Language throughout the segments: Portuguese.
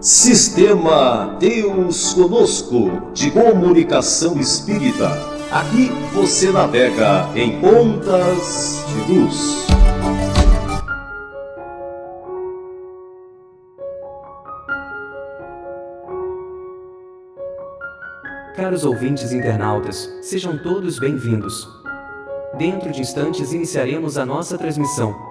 Sistema Deus Conosco, de comunicação espírita. Aqui você navega em ondas de luz. Caros ouvintes internautas, sejam todos bem-vindos. Dentro de instantes iniciaremos a nossa transmissão.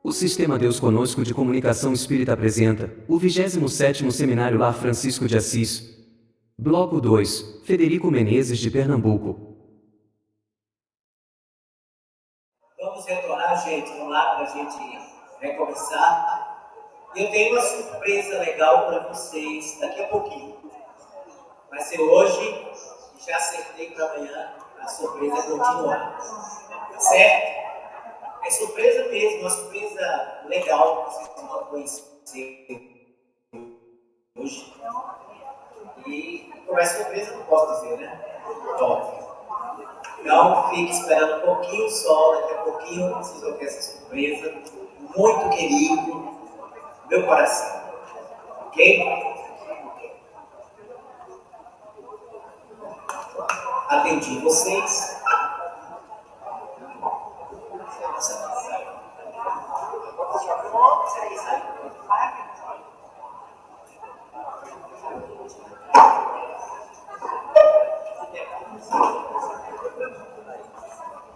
O Sistema Deus Conosco de Comunicação Espírita apresenta o 27º Seminário Lar Francisco de Assis. Bloco 2, Frederico Menezes de Pernambuco. Vamos retornar, gente, vamos lá para a gente recomeçar. Eu tenho uma surpresa legal para vocês daqui a pouquinho. Vai ser hoje, já acertei para amanhã, a surpresa continuar. Certo? É surpresa mesmo, uma surpresa legal que vocês vão conhecer hoje. E como é surpresa, não posso dizer, né? Óbvio. Então, fique esperando um pouquinho só, daqui a pouquinho vocês vão ter essa surpresa. Muito querido, do meu coração. Ok? Atendi vocês.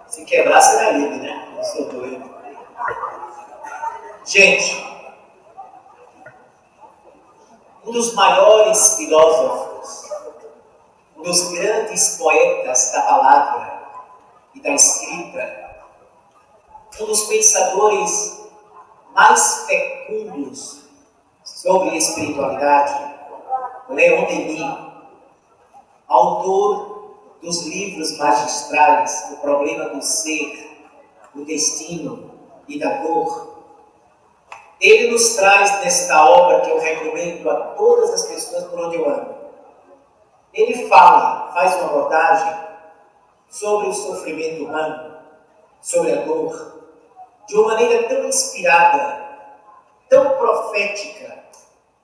Se quebrar, será livre, né? Eu sou doido. Gente, um dos maiores filósofos, um dos grandes poetas da palavra e da escrita, um dos pensadores mais fecundos sobre espiritualidade, Leon Denis, autor dos livros magistrais, O Problema do Ser, O Destino e da Dor, ele nos traz nesta obra que eu recomendo a todas as pessoas por onde eu ando. Ele faz uma abordagem sobre o sofrimento humano, sobre a dor, de uma maneira tão inspirada, tão profética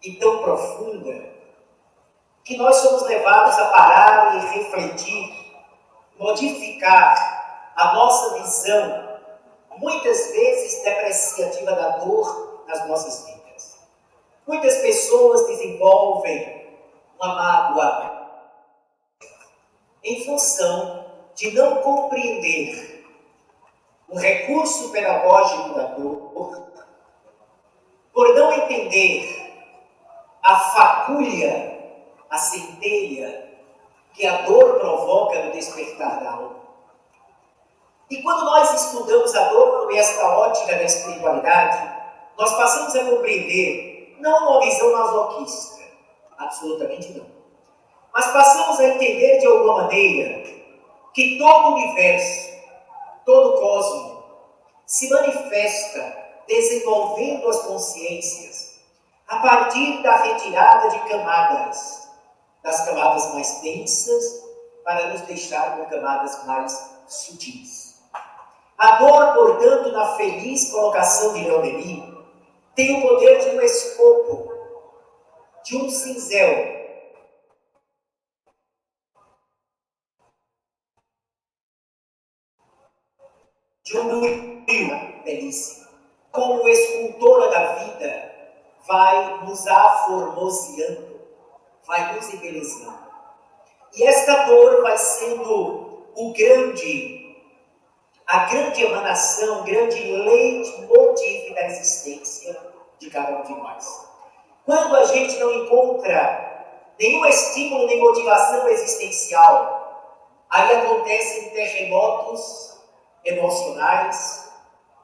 e tão profunda, que nós somos levados a parar e refletir, modificar a nossa visão, muitas vezes depreciativa da dor nas nossas vidas. Muitas pessoas desenvolvem uma mágoa em função de não compreender o recurso pedagógico da dor, por não entender a fagulha, a centelha que a dor provoca no despertar da alma. E quando nós estudamos a dor por esta ótica da espiritualidade, nós passamos a compreender, não uma visão masoquista, absolutamente não, mas passamos a entender de alguma maneira que todo o universo, todo o cosmos, se manifesta desenvolvendo as consciências a partir da retirada de camadas, das camadas mais densas para nos deixar com camadas mais sutis. A dor, portanto, na feliz colocação de Leon Denis, tem o poder de um escopo, de um cinzel, de um brilho belíssimo. Como escultora da vida, vai nos aformoseando, vai nos embelezando. E esta dor vai sendo a grande emanação, o grande leitmotiv da existência de cada um de nós. Quando a gente não encontra nenhum estímulo nem motivação existencial Aí acontecem terremotos emocionais,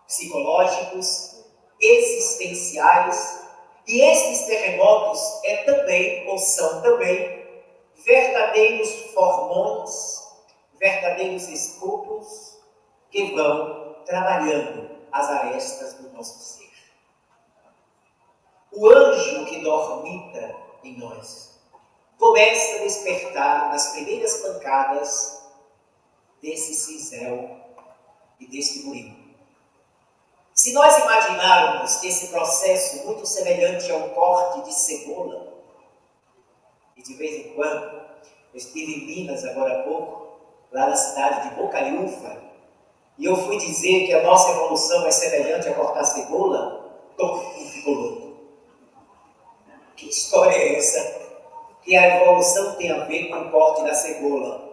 psicológicos, existenciais, e esses terremotos são também verdadeiros formões, verdadeiros escopos que vão trabalhando as arestas do nosso ser. O anjo que dormita em nós começa a despertar nas primeiras pancadas desse cinzel e desse moinho. Se nós imaginarmos esse processo muito semelhante ao corte de cebola, e de vez em quando, eu estive em Minas agora há pouco, lá na cidade de Bocaiúva, e eu fui dizer que a nossa evolução é semelhante a cortar cebola, todo mundo ficou louco. Que história é essa? Que a evolução tem a ver com o corte da cebola.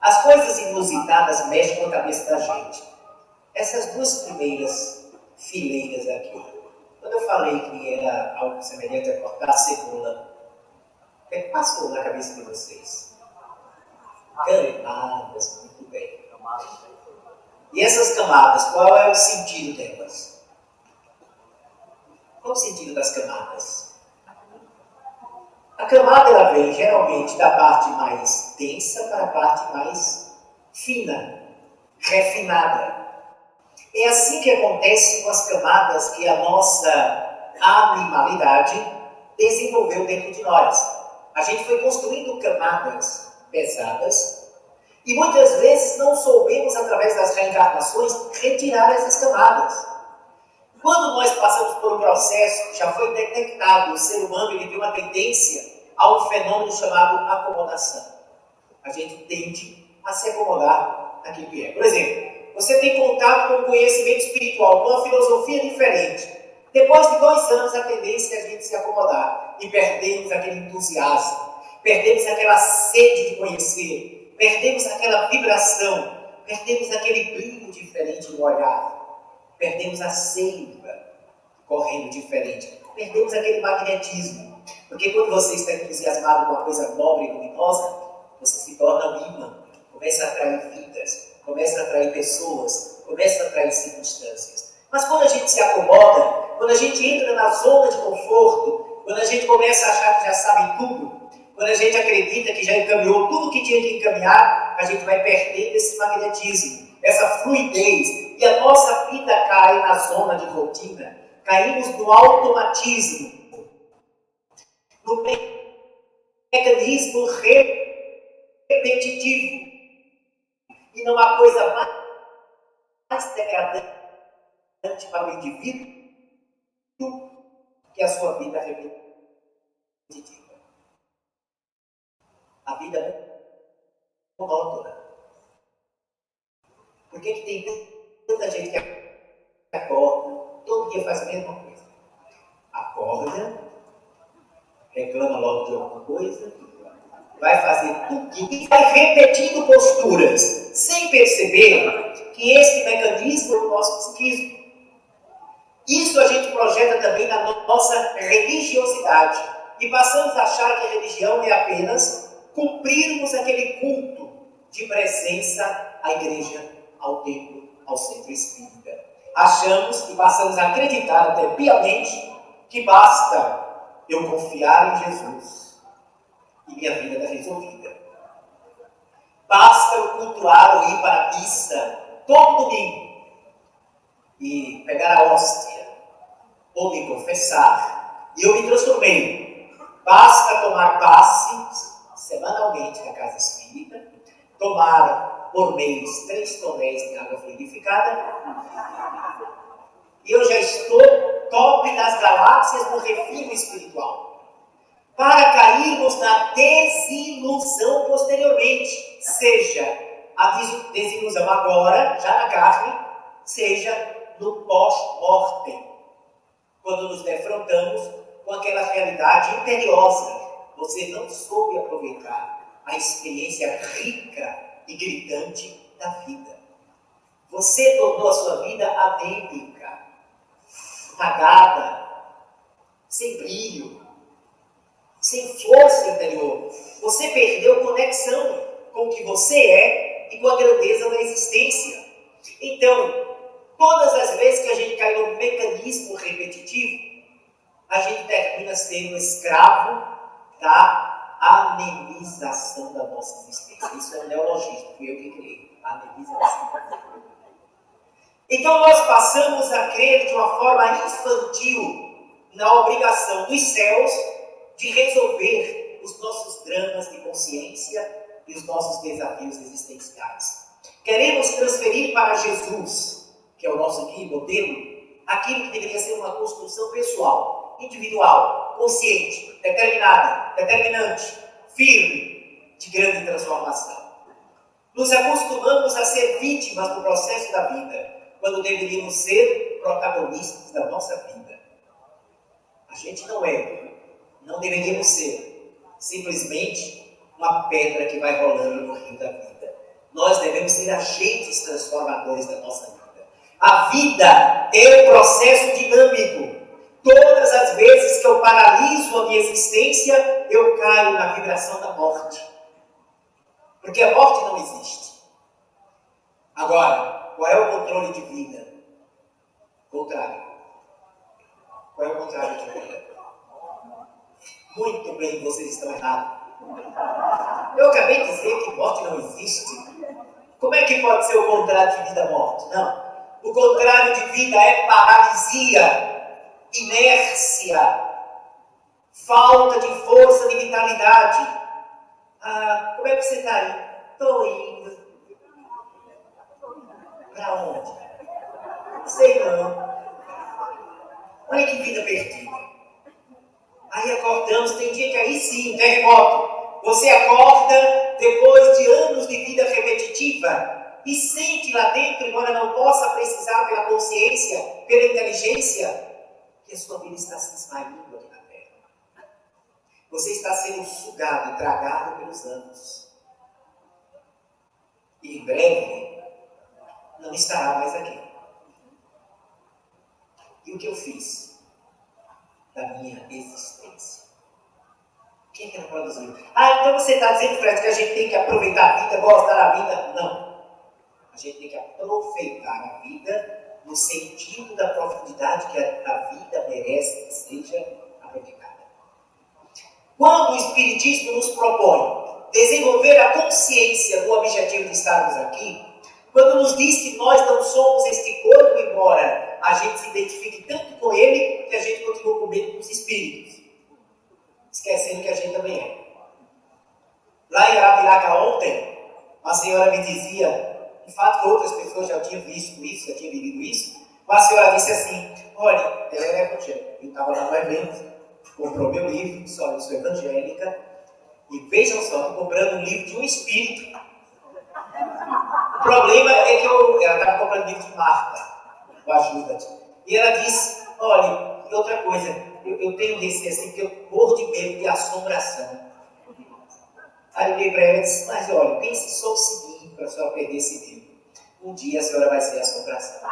As coisas inusitadas mexem com a cabeça da gente. Essas duas primeiras fileiras aqui, quando eu falei que era algo semelhante a cortar cebola, o que passou na cabeça de vocês? Camadas, muito bem. E essas camadas, qual é o sentido delas? Qual é o sentido das camadas? A camada ela vem geralmente da parte mais densa para a parte mais fina, refinada. É assim que acontece com as camadas que a nossa animalidade desenvolveu dentro de nós. A gente foi construindo camadas pesadas e muitas vezes não soubemos, através das reencarnações, retirar essas camadas. Quando nós passamos por um processo que já foi detectado, o ser humano ele tem uma tendência a um fenômeno chamado acomodação. A gente tende a se acomodar naquilo que é. Por exemplo, você tem contato com um conhecimento espiritual, com uma filosofia diferente. Depois de 2 anos, a tendência é a gente se acomodar e perdemos aquele entusiasmo, perdemos aquela sede de conhecer, perdemos aquela vibração, perdemos aquele brilho diferente no olhar. Perdemos a seiva correndo diferente. Perdemos aquele magnetismo. Porque quando você está entusiasmado com uma coisa nobre e luminosa, você se torna um imã. Começa a atrair vidas, começa a atrair pessoas, começa a atrair circunstâncias. Mas quando a gente se acomoda, quando a gente entra na zona de conforto, quando a gente começa a achar que já sabe tudo, quando a gente acredita que já encaminhou tudo que tinha que encaminhar, a gente vai perdendo esse magnetismo, essa fluidez. E a nossa vida cai na zona de rotina. Caímos no automatismo, no mecanismo repetitivo. E não há coisa mais degradante para o indivíduo que a sua vida repetitiva. A vida é monótona. Por que tem tanta gente que acorda, todo dia faz a mesma coisa? Acorda, reclama logo de alguma coisa, vai fazer tudo e vai repetindo posturas, sem perceber que esse mecanismo é o nosso psiquismo. Isso a gente projeta também na nossa religiosidade. E passamos a achar que a religião é apenas cumprirmos aquele culto de presença à igreja, ao templo, ao centro espírita. Achamos e passamos a acreditar até piamente que basta eu confiar em Jesus e minha vida está resolvida. Basta eu cultuar ou ir para a missa todo domingo e pegar a hóstia ou me confessar e eu me transformei. Basta tomar passe semanalmente na casa espírita, tomar por mês 3 tonéis de água fluidificada e eu já estou top das galáxias no refino espiritual. Para cairmos na desilusão posteriormente, seja a desilusão agora, já na carne, seja no pós-mortem, quando nos defrontamos com aquela realidade imperiosa. Você não soube aproveitar a experiência rica e gritante da vida. Você tornou a sua vida anêmica, apagada, sem brilho, sem força interior. Você perdeu conexão com o que você é e com a grandeza da existência. Então, todas as vezes que a gente cai num mecanismo repetitivo, a gente termina sendo escravo da anemização da nossa existência. Isso é um neologismo, fui eu que criei. Anemização. Então nós passamos a crer de uma forma infantil na obrigação dos céus de resolver os nossos dramas de consciência e os nossos desafios existenciais. Queremos transferir para Jesus, que é o nosso guia e modelo, aquilo que deveria ser uma construção pessoal, individual, consciente, determinada, determinante, firme, de grande transformação. Nos acostumamos a ser vítimas do processo da vida, quando deveríamos ser protagonistas da nossa vida. A gente não é, não deveríamos ser, simplesmente uma pedra que vai rolando no rio da vida. Nós devemos ser agentes transformadores da nossa vida. A vida é um processo dinâmico. Todas as vezes que eu paraliso a minha existência, eu caio na vibração da morte. Porque a morte não existe. Agora, qual é o controle de vida? Contrário. Qual é o contrário de vida? Muito bem, vocês estão errados. Eu acabei de dizer que morte não existe. Como é que pode ser o contrário de vida morte? Não. O contrário de vida é paralisia, inércia, falta de força, de vitalidade. Como é que você está aí? Estou indo. Para onde? Sei não. Olha que vida perdida. Aí acordamos, tem dia que aí sim, terremoto. Você acorda depois de anos de vida repetitiva e sente lá dentro, embora não possa precisar pela consciência, pela inteligência, que a sua vida está se esmaindo aqui na Terra. Você está sendo sugado e tragado pelos anos. E em breve, não estará mais aqui. E o que eu fiz da minha existência? Quem que não produziu? Então você está dizendo, Fred, que a gente tem que aproveitar a vida, gostar da vida? Não. A gente tem que aproveitar a vida no sentido da profundidade que a vida merece que seja aproveitada. Quando o Espiritismo nos propõe desenvolver a consciência do objetivo de estarmos aqui, quando nos diz que nós não somos este corpo, embora a gente se identifique tanto com ele, que a gente continua com medo dos espíritos, esquecendo que a gente também é. Lá em Arapiraca ontem, uma senhora me dizia, de fato outras pessoas já tinham visto isso, já tinham vivido isso, uma senhora disse assim, olha, ela era evangélica, eu estava lá no evento, comprou meu livro, eu sou evangélica, e vejam só, estou comprando um livro de um espírito. O problema é que ela estava comprando livro de Marta, o Ajuda-te. E ela disse, olha, e outra coisa, eu tenho receio assim, porque eu morro de medo de assombração. Aí eu olhei para ela e disse, mas olha, pense só o seguinte, para a senhora perder esse livro. Um dia a senhora vai ser assombração.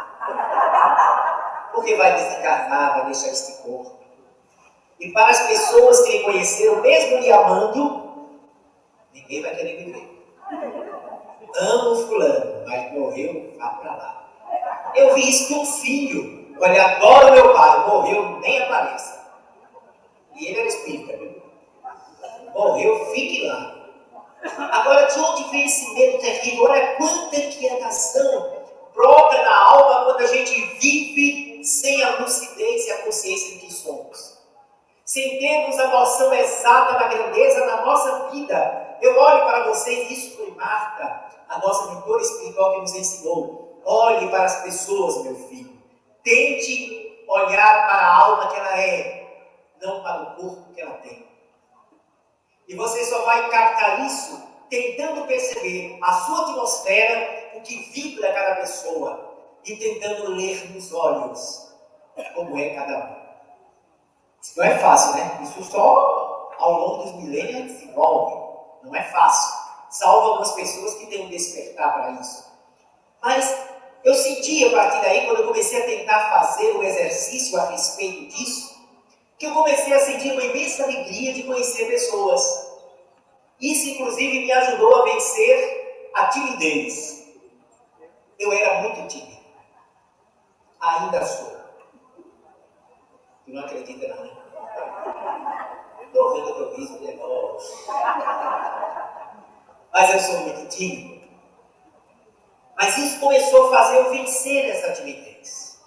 Porque vai desencarnar, vai deixar este corpo. E para as pessoas que lhe conheceram, mesmo lhe amando, ninguém vai querer viver. Amo fulano, mas morreu, vá para lá. Eu vi isso de um filho. Olha, adoro meu pai, morreu, nem apareça. E ele era espírita, viu? Morreu, fique lá. Agora, de onde vem esse medo terrível? Olha quanta inquietação brota na alma quando a gente vive sem a lucidez e a consciência de que somos. Sem termos a noção exata da grandeza da nossa vida. Eu olho para vocês, isso foi Marta, a nossa mentora espiritual que nos ensinou. Olhe para as pessoas, meu filho. Tente olhar para a alma que ela é, não para o corpo que ela tem. E você só vai captar isso tentando perceber a sua atmosfera, o que vibra cada pessoa, e tentando ler nos olhos como é cada um. Isso não é fácil, né? Isso só ao longo dos milênios desenvolve. Não é fácil. Salvo algumas pessoas que têm um despertar para isso. Mas eu senti a partir daí, quando eu comecei a tentar fazer o exercício a respeito disso, que eu comecei a sentir uma imensa alegria de conhecer pessoas. Isso, inclusive, me ajudou a vencer a timidez. Eu era muito tímido. Ainda sou. Tu não acredita, não, né? Estou vendo o teu vídeo de negócio. Mas eu sou muito tímido. Mas isso começou a fazer eu vencer essa timidez.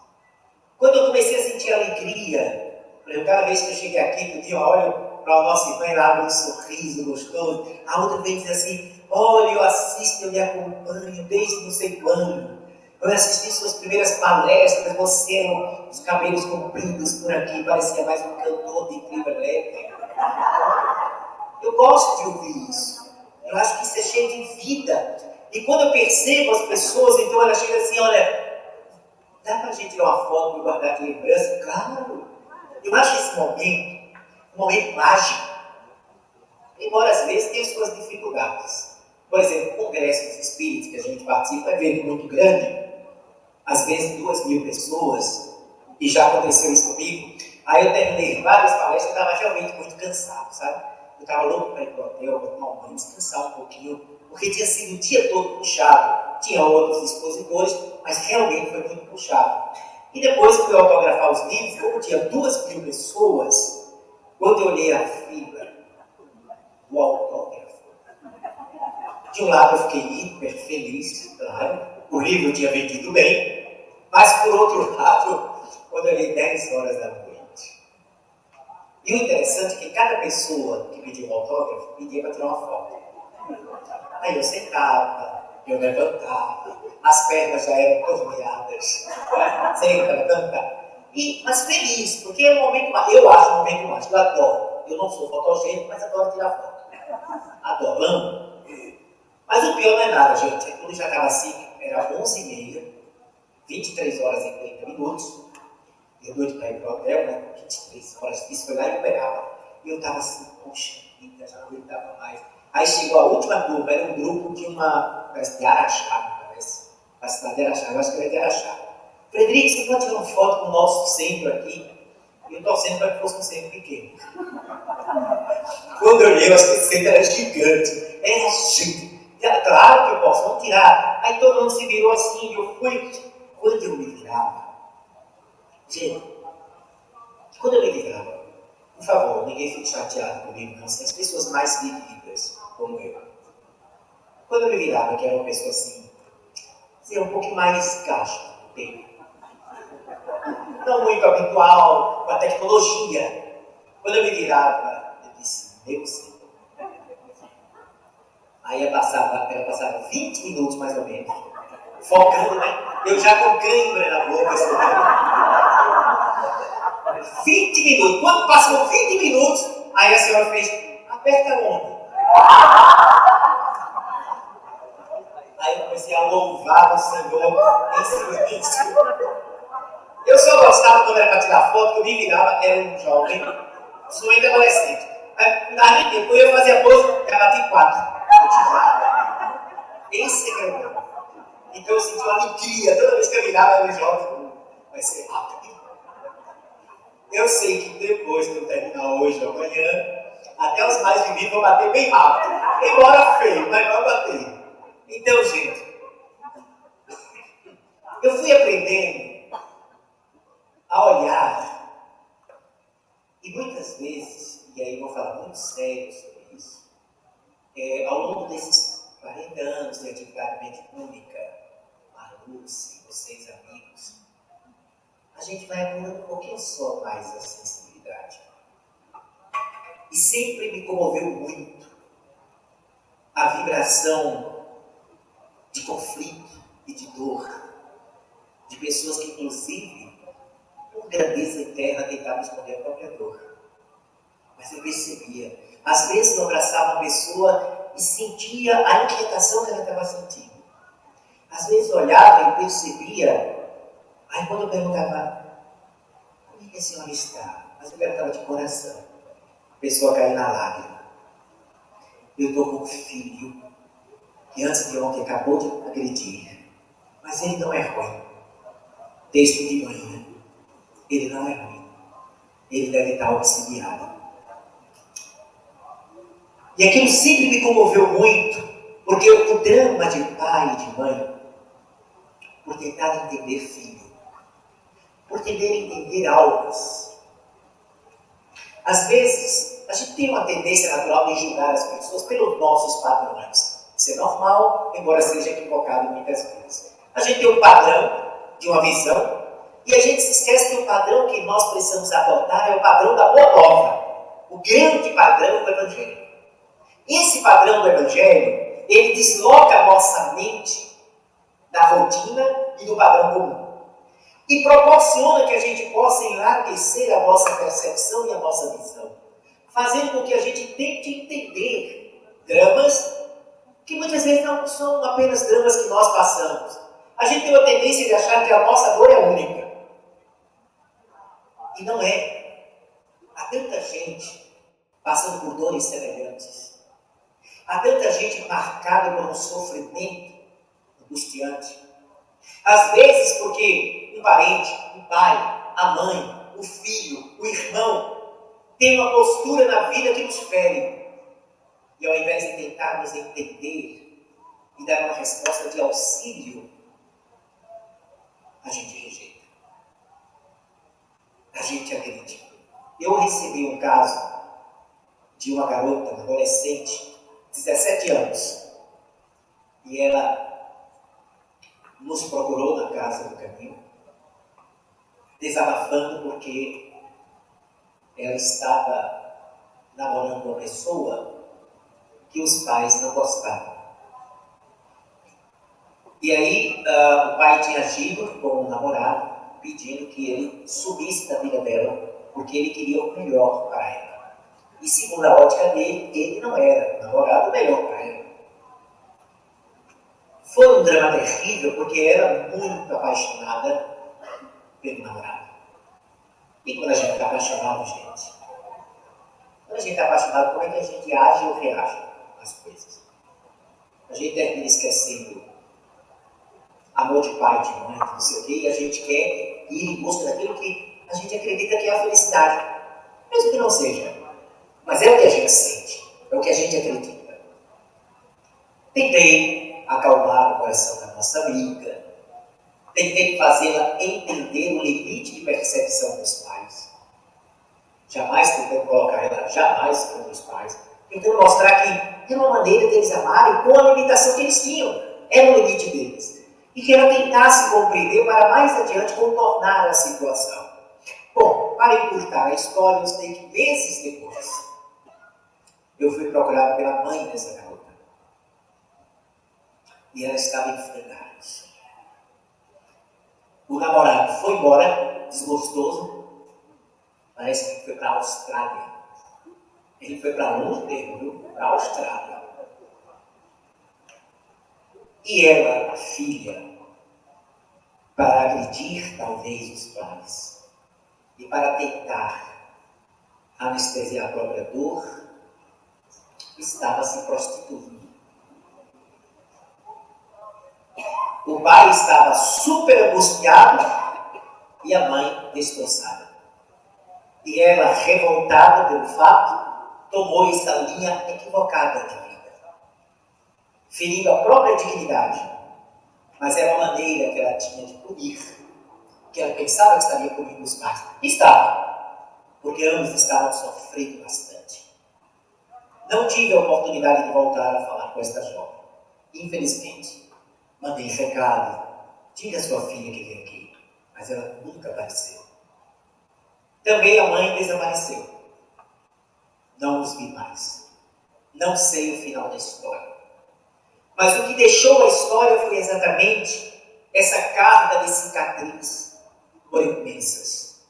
Quando eu comecei a sentir alegria, cada vez que eu cheguei aqui, eu olho para a nossa irmã e ela abre um sorriso gostoso. A outra vez diz assim, olha, eu assisto, eu lhe acompanho desde não sei quando. Eu assisti suas primeiras palestras, você era os cabelos compridos por aqui, parecia mais um cantor de clima leve. Eu gosto de ouvir isso. Eu acho que isso é cheio de vida. E quando eu percebo as pessoas, então ela chega assim, olha, dá pra gente tirar uma foto e guardar aqui lembrança? Claro. Eu acho esse momento um momento mágico. Embora às vezes tenha suas dificuldades. Por exemplo, congressos espíritas que a gente participa é um evento muito grande. Às vezes 2.000 pessoas. E já aconteceu isso comigo. Aí eu terminei várias palestras e estava realmente muito cansado, sabe? Eu estava louco para ir para o hotel, para tomar um banho, descansar um pouquinho, porque tinha sido o dia todo puxado. Tinha outros expositores, mas realmente foi muito puxado. E depois fui autografar os livros, como tinha 2.000 pessoas, quando eu olhei a fila do autógrafo, de um lado eu fiquei hiper feliz, claro, o livro tinha vendido bem, mas por outro lado, quando eu olhei 10 horas da noite. E o interessante é que cada pessoa que pediu um autógrafo pedia para tirar uma foto. Aí eu sentava, eu levantava, as pernas já eram torneadas, senta, levanta. Mas feliz, porque é um momento mágico. Eu acho um momento mágico, eu adoro. Eu não sou fotogênico, mas adoro tirar foto. Adoro, amo. Mas o pior não é nada, gente. Quando já estava assim, era 11h30, 23 horas e 30 minutos. Eu doido para ir para o hotel, né? 23 horas, isso foi lá em Uberaba. E eu estava assim, poxa vida, já não aguentava mais. Aí chegou a última turma, era um grupo de parece de Araxá, parece. A cidade de Araxá, eu acho que era de Araxá. Frederico, você pode tirar uma foto com o nosso centro aqui? E eu torcendo para que fosse um centro pequeno. Quando eu olhei, eu acho que esse centro era gigante. Era gigante. Claro que eu posso, vamos tirar. Aí todo mundo se virou assim, eu fui. Quando eu me virava, gente, quando eu me virava, por favor, ninguém fique chateado comigo, não. São as pessoas mais vividas, como eu. Quando eu me virava, que era uma pessoa assim, ser um pouco mais gasto no tempo. Não muito habitual com a tecnologia. Quando eu me virava, eu disse, meu Senhor. Aí ela passava 20 minutos mais ou menos, focando, né? Eu já com cãibra na boca, assim, 20 minutos. Quando passou 20 minutos, aí a senhora fez, aperta onde? Aí eu comecei a louvar o Senhor em silêncio. Eu só gostava quando era para tirar foto, que eu me virava, era um jovem, principalmente adolescente. Aí, não dava nem tempo, eu ia fazer a pose, já bati 4. Esse é o meu. Então eu senti uma alegria, toda vez que eu virava, eu jovem, vai ser rápido. Eu sei que depois que eu terminar hoje ou amanhã, até os mais vividos vão bater bem rápido. Embora feio, mas vai bater. Então, gente, eu fui aprendendo a olhar, e muitas vezes, e aí eu vou falar muito sério sobre isso, ao longo desses 40 anos de atividade mediúnica, a Lúcia, vocês amigos, a gente vai apurando um pouquinho só mais a sensibilidade. E sempre me comoveu muito a vibração de conflito e de dor de pessoas que, inclusive, por grandeza eterna, tentavam esconder a própria dor. Mas eu percebia. Às vezes eu abraçava uma pessoa e sentia a inquietação que ela estava sentindo. Às vezes eu olhava e percebia. Aí quando eu perguntava, como é que a senhora está? Mas eu perguntava de coração. A pessoa caía na lágrima. Eu estou com um filho que antes de ontem acabou de agredir. Mas ele não é ruim. Desde de manhã. Ele não é ruim. Ele deve estar auxiliado. E aquilo sempre me comoveu muito, porque o drama de pai e de mãe, por tentar entender filho, por tentar entender almas. Às vezes, a gente tem uma tendência natural de julgar as pessoas pelos nossos padrões. Isso é normal, embora seja equivocado muitas vezes. A gente tem um padrão de uma visão, e a gente se esquece que o padrão que nós precisamos adotar é o padrão da boa nova, o grande padrão do Evangelho. Esse padrão do Evangelho, ele desloca a nossa mente da rotina e do padrão comum. E proporciona que a gente possa enriquecer a nossa percepção e a nossa visão, fazendo com que a gente tente entender dramas que muitas vezes não são apenas dramas que nós passamos. A gente tem uma tendência de achar que a nossa dor é única. E não é. Há tanta gente passando por dores semelhantes. Há tanta gente marcada por um sofrimento angustiante. Às vezes porque um parente, o pai, a mãe, o filho, o irmão tem uma postura na vida que nos fere. E ao invés de tentarmos entender e dar uma resposta de auxílio, a gente rejeita. A gente agride. Eu recebi um caso de uma garota, uma adolescente, 17 anos. E ela nos procurou na casa do caminho, desabafando porque ela estava namorando uma pessoa que os pais não gostavam. E aí o pai tinha agido com o namorado, pedindo que ele subisse da vida dela, porque ele queria o melhor para ela. E segundo a ótica dele, ele não era o namorado melhor para ela. Foi um drama terrível, porque era muito apaixonada pelo namorado. E quando a gente está apaixonado, gente, quando a gente está apaixonado, como é que a gente age ou reage às coisas? A gente termina esquecendo amor de pai, de mãe, de não sei o quê, e a gente quer ir em busca daquilo que a gente acredita que é a felicidade. Mesmo que não seja. Mas é o que a gente sente, é o que a gente acredita. Tentei acalmar o coração da nossa amiga, tentei fazê-la entender o limite de percepção dos pais. Jamais tentei colocar ela jamais contra os pais, tentando mostrar que era uma maneira deles amarem com a limitação que eles tinham, era o limite deles. E que ela tentasse compreender para mais adiante contornar a situação. Bom, para encurtar a história, eu sei que meses depois, eu fui procurado pela mãe dessa garota. E ela estava em frangalhos. O namorado foi embora, desgostoso. Parece que foi para a Austrália. Ele foi para longe dele, para a Austrália. E ela, a filha, para agredir talvez os pais e para tentar anestesiar a própria dor, estava se prostituindo. O pai estava super angustiado e a mãe destroçada. E ela, revoltada pelo fato, tomou essa linha equivocada de vida, ferindo a própria dignidade. Mas era uma maneira que ela tinha de punir, que ela pensava que estaria punindo os pais. E estava, porque ambos estavam sofrendo bastante. Não tive a oportunidade de voltar a falar com esta jovem. Infelizmente, mandei recado, diga a sua filha que vem aqui, mas ela nunca apareceu. Também a mãe desapareceu. Não os vi mais. Não sei o final da história. Mas o que deixou a história foi exatamente essa carga de cicatriz por imensas.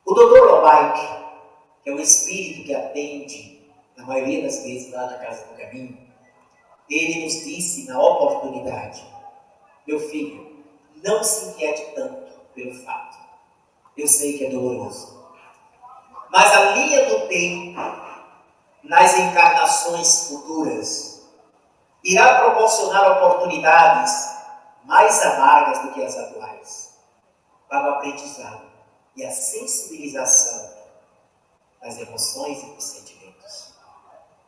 O Dr. Lobaik, que é um espírito que atende, na maioria das vezes, lá na Casa do Caminho, ele nos disse na oportunidade: meu filho, não se inquiete tanto pelo fato. Eu sei que é doloroso. Mas a linha do tempo, nas encarnações futuras, irá proporcionar oportunidades mais amargas do que as atuais, para o aprendizado e a sensibilização das emoções e dos sentimentos.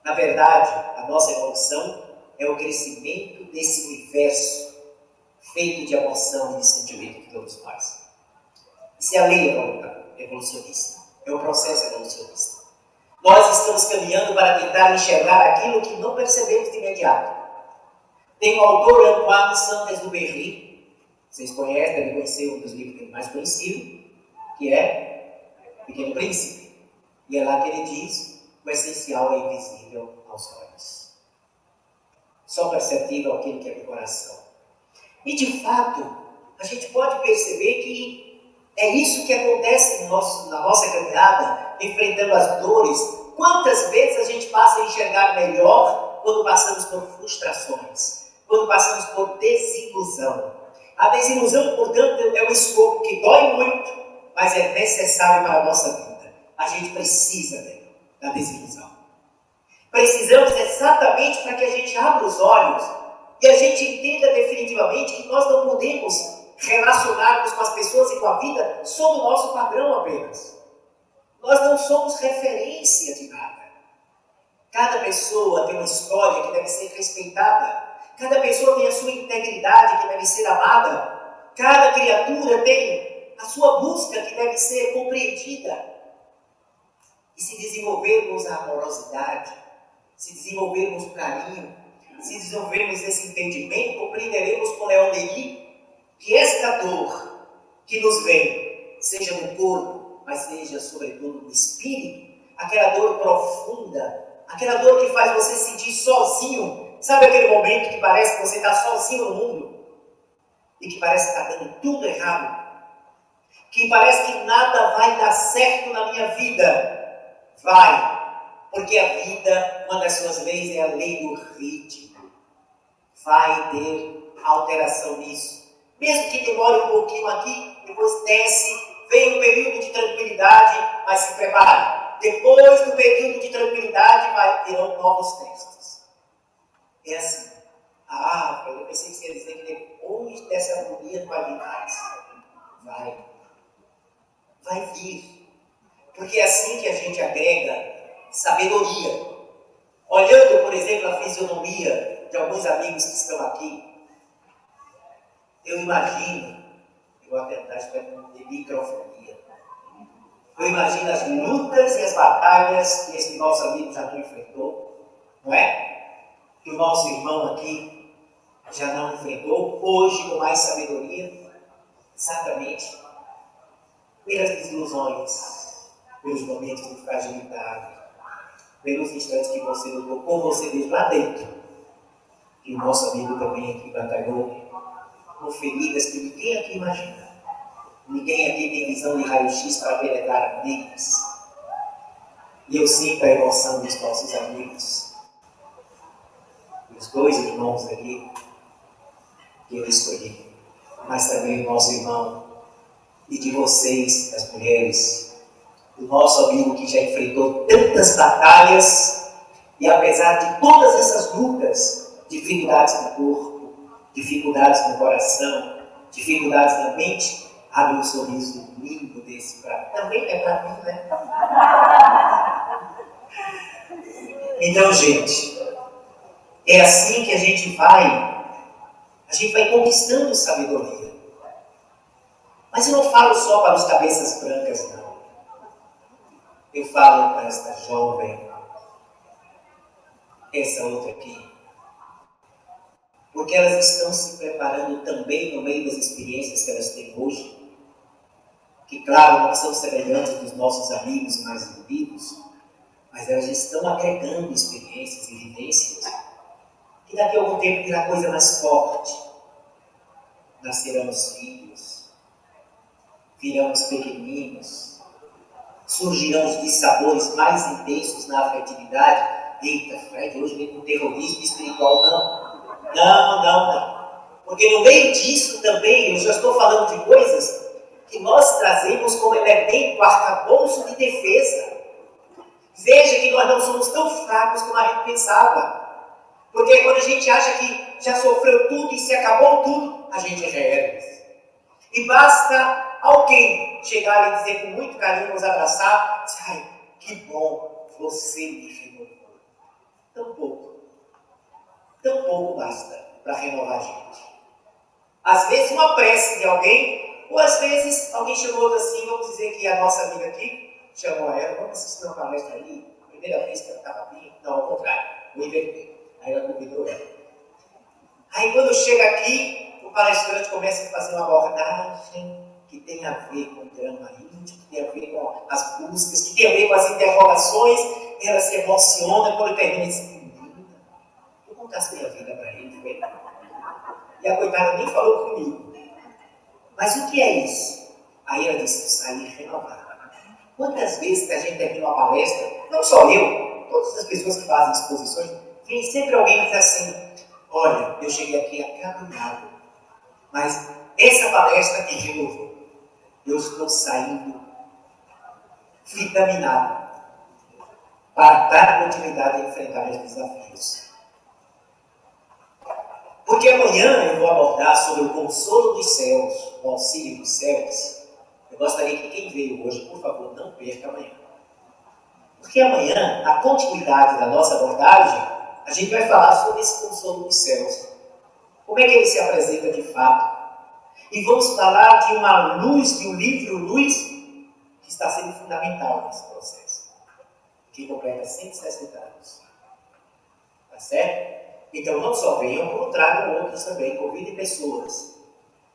Na verdade, a nossa evolução é o crescimento desse universo feito de emoção e de sentimento que todos nós. Isso é a lei evolucionista, é o processo evolucionista. Nós estamos caminhando para tentar enxergar aquilo que não percebemos de imediato. Tem o autor Antoine Saint-Exupéry, vocês conhecem, devem conhecer um dos livros dele mais conhecido, que é Pequeno Príncipe. E é lá que ele diz: o essencial é invisível aos olhos, só perceptível aquilo que é do coração. E de fato, a gente pode perceber que é isso que acontece na nossa caminhada, enfrentando as dores. Quantas vezes a gente passa a enxergar melhor quando passamos por frustrações, quando passamos por desilusão. A desilusão, portanto, é um escopo que dói muito, mas é necessário para a nossa vida. A gente precisa da desilusão. Precisamos exatamente para que a gente abra os olhos e a gente entenda definitivamente que nós não podemos relacionar-nos com as pessoas e com a vida sob o nosso padrão apenas. Nós não somos referência de nada. Cada pessoa tem uma história que deve ser respeitada. Cada pessoa tem a sua integridade que deve ser amada. Cada criatura tem a sua busca que deve ser compreendida. E se desenvolvermos a amorosidade, se desenvolvermos o carinho, se desenvolvermos esse entendimento, compreenderemos com Leon Denis que esta dor que nos vem, seja no corpo, mas seja sobretudo no espírito, aquela dor profunda, aquela dor que faz você sentir sozinho. Sabe aquele momento que parece que você está sozinho no mundo? E que parece que está dando tudo errado? Que parece que nada vai dar certo na minha vida? Vai, porque a vida, uma das suas leis é a lei do ritmo. Vai ter alteração nisso. Mesmo que demore um pouquinho aqui, depois desce, vem um período de tranquilidade, mas se prepare. Depois do período de tranquilidade, virão novos testes. É assim. Eu pensei que você ia dizer que depois dessa harmonia vai vir mais. Vai vir. Porque é assim que a gente agrega sabedoria. Olhando, por exemplo, a fisionomia de alguns amigos que estão aqui, eu imagino, eu vou tentar de microfonia, eu imagino as lutas e as batalhas que esse nosso amigo já não enfrentou, não é? Que o nosso irmão aqui já não enfrentou, hoje com mais sabedoria, exatamente pelas desilusões, pelos momentos de fragilidade, pelos instantes que você lutou com você mesmo lá dentro. E o nosso amigo também aqui batalhou com feridas que ninguém aqui imagina. Ninguém aqui tem visão de raio-x para penetrar neles. E eu sinto a emoção dos nossos amigos. Os dois irmãos aqui que eu escolhi, mas também o nosso irmão e de vocês, as mulheres, o nosso amigo que já enfrentou tantas batalhas e apesar de todas essas lutas, dificuldades no corpo, dificuldades no coração, dificuldades na mente, abre um sorriso lindo desse para também é para mim, né? Então, gente, é assim que a gente vai conquistando sabedoria. Mas eu não falo só para os cabeças brancas, não. Eu falo para esta jovem, essa outra aqui, porque elas estão se preparando também no meio das experiências que elas têm hoje, que claro, não são semelhantes dos nossos amigos mais envolvidos, mas elas estão agregando experiências e vivências, que daqui a algum tempo virá coisa mais forte. Nascerão os filhos, virão os pequeninos, surgirão os dissabores mais intensos na afetividade. Eita, Fred, hoje vem com terrorismo espiritual. Não. Porque no meio disso também, eu já estou falando de coisas que nós trazemos como elemento, arcabouço de defesa. Veja que nós não somos tão fracos como a gente pensava. Porque quando a gente acha que já sofreu tudo e se acabou tudo, a gente já era. E basta alguém chegar e dizer com muito carinho, nos abraçar, ai, que bom, você me renovou. Tão pouco basta para renovar a gente. Às vezes uma prece de alguém, ou às vezes alguém chamou outra assim, vamos dizer que a nossa amiga aqui chamou ela, vamos assistir uma palestra ali, primeira vez que ela estava aqui, não, ao contrário, vou inverter. Aí ela convidou ela. Aí quando chega aqui, o palestrante começa a fazer uma abordagem que tem a ver com o drama íntimo, que tem a ver com as buscas, que tem a ver com as interrogações, e ela se emociona quando termina esse menino. Eu contasse minha vida para ele, foi? E a coitada nem falou comigo. Mas o que é isso? Aí ela disse, sair renovada. Quantas vezes que a gente termina uma palestra, não só eu, todas as pessoas que fazem exposições, vem sempre alguém que diz assim, olha, eu cheguei aqui acabrunhado, mas essa palestra me renovou. Eu estou saindo vitaminado para dar continuidade a enfrentar os desafios. Porque amanhã eu vou abordar sobre o consolo dos céus, o auxílio dos céus. Eu gostaria que quem veio hoje, por favor, não perca amanhã. Porque amanhã, a continuidade da nossa abordagem, a gente vai falar sobre esse consolo dos céus. Como é que ele se apresenta de fato? E vamos falar de uma luz, de um livro Luz, que está sendo fundamental nesse processo. Que completa 160 anos. Tá certo? Então não só venham, como tragam outros também, convidem pessoas.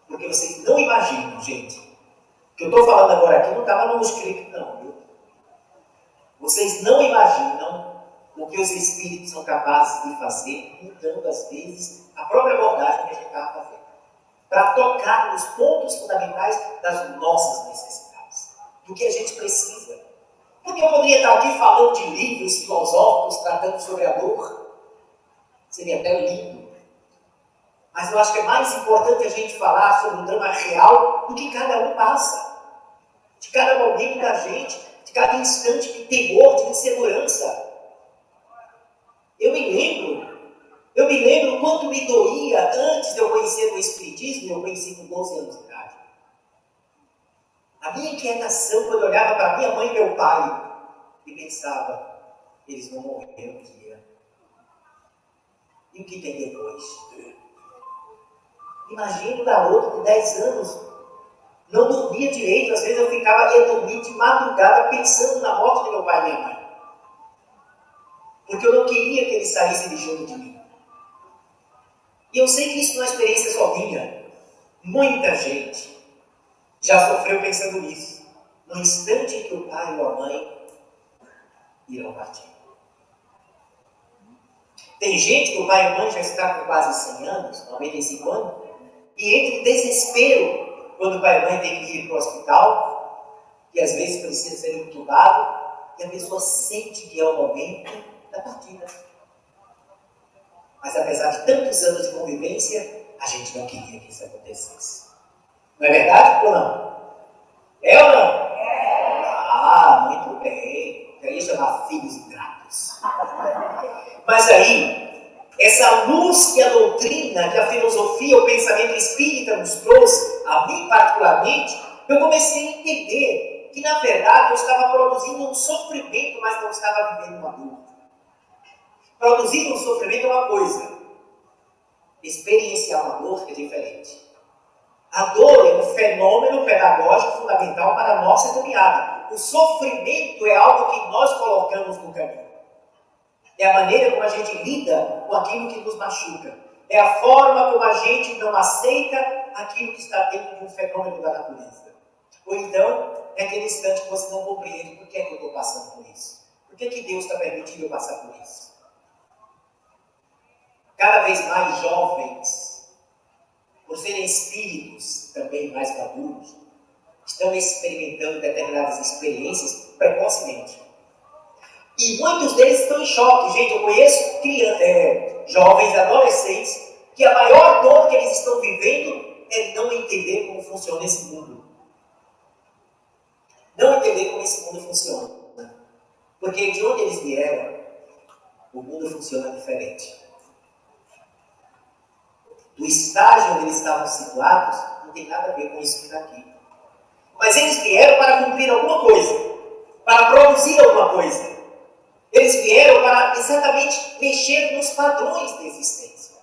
Porque vocês não imaginam, gente. O que eu estou falando agora aqui não estava no script, não, viu? Vocês não imaginam o que os espíritos são capazes de fazer, mudando às vezes a própria abordagem que a gente estava fazendo. Para tocar nos pontos fundamentais das nossas necessidades. Do que a gente precisa. Porque eu poderia estar aqui falando de livros filosóficos, tratando sobre a dor. Seria até lindo. Mas eu acho que é mais importante a gente falar sobre o drama real do que cada um passa. De cada momento da gente, de cada instante de temor, de insegurança. Eu me lembro quanto me doía antes de eu conhecer o Espiritismo, eu conheci com 12 anos de idade. A minha inquietação quando eu olhava para minha mãe e meu pai e pensava, eles vão morrer um dia. E o que tem depois? Imagina um garoto de 10 anos, não dormia direito, às vezes eu ia dormir de madrugada pensando na morte de meu pai e minha mãe. Porque eu não queria que ele saísse de junto de mim. E eu sei que isso não é experiência só minha. Muita gente já sofreu pensando nisso. No instante em que o pai ou a mãe irão partir. Tem gente que o pai e a mãe já está com quase 100 anos, 95 anos, e entra em desespero quando o pai e a mãe tem que ir para o hospital, e às vezes precisa ser entubado, e a pessoa sente que é o momento da partida. Mas apesar de tantos anos de convivência, a gente não queria que isso acontecesse. Não é verdade ou não? É ou não? É. Ah, muito bem. Eu ia chamar filhos ingratos. Mas aí, essa luz que a doutrina, que a filosofia, o pensamento espírita nos trouxe, a mim particularmente, eu comecei a entender que na verdade eu estava produzindo um sofrimento, mas não estava vivendo uma dor. Produzir um sofrimento é uma coisa. Experienciar uma dor é diferente. A dor é um fenômeno pedagógico fundamental para a nossa caminhada. O sofrimento é algo que nós colocamos no caminho. É a maneira como a gente lida com aquilo que nos machuca. É a forma como a gente não aceita aquilo que está dentro de um fenômeno da natureza. Ou então, é aquele instante que você não compreende por que é que eu estou passando por isso. Por que é que Deus está permitindo eu passar por isso? Cada vez mais jovens, por serem espíritos também mais maduros, estão experimentando determinadas experiências precocemente. E muitos deles estão em choque. Gente, eu conheço jovens, adolescentes, que a maior dor que eles estão vivendo é não entender como funciona esse mundo. Não entender como esse mundo funciona. Porque de onde eles vieram, o mundo funciona diferente. Do estágio onde eles estavam situados, não tem nada a ver com isso que está aqui. Mas eles vieram para cumprir alguma coisa, para produzir alguma coisa. Eles Eles vieram para exatamente mexer nos padrões de existência.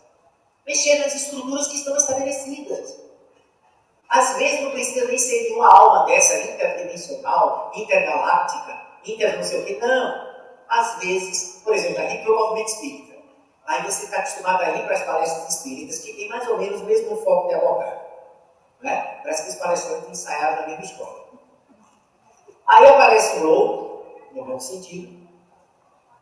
Mexer nas estruturas que estão estabelecidas. Às vezes não precisa nem ser de uma alma dessa interdimensional, intergaláctica, não sei o que, não. Às vezes, por exemplo, a gente para o movimento espírita. Aí você está acostumado a ir para as palestras espíritas que tem mais ou menos o mesmo foco de abordar. Né? Parece que os palestrantes ensaiaram na mesma escola. Aí aparece um louco, no bom sentido,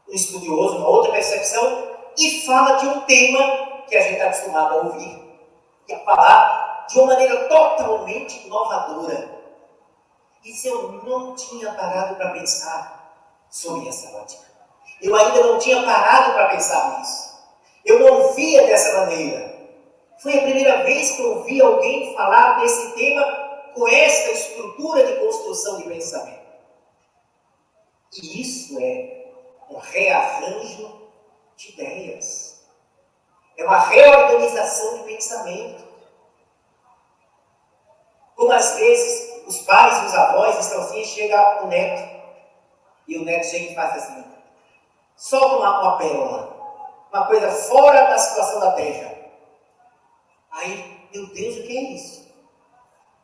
um estudioso, uma outra percepção, e fala de um tema que a gente está acostumado a ouvir, e a falar de uma maneira totalmente inovadora. E se eu não tinha parado para pensar sobre essa ótica? Eu ainda não tinha parado para pensar nisso. Eu não via dessa maneira. Foi a primeira vez que eu ouvi alguém falar desse tema com essa estrutura de construção de pensamento. E isso é um rearranjo de ideias. É uma reorganização de pensamento. Como às vezes os pais e os avós estão assim, e chega o neto, e o neto chega e faz assim, solta uma pérola, uma coisa fora da situação da terra. Aí, meu Deus, o que é isso?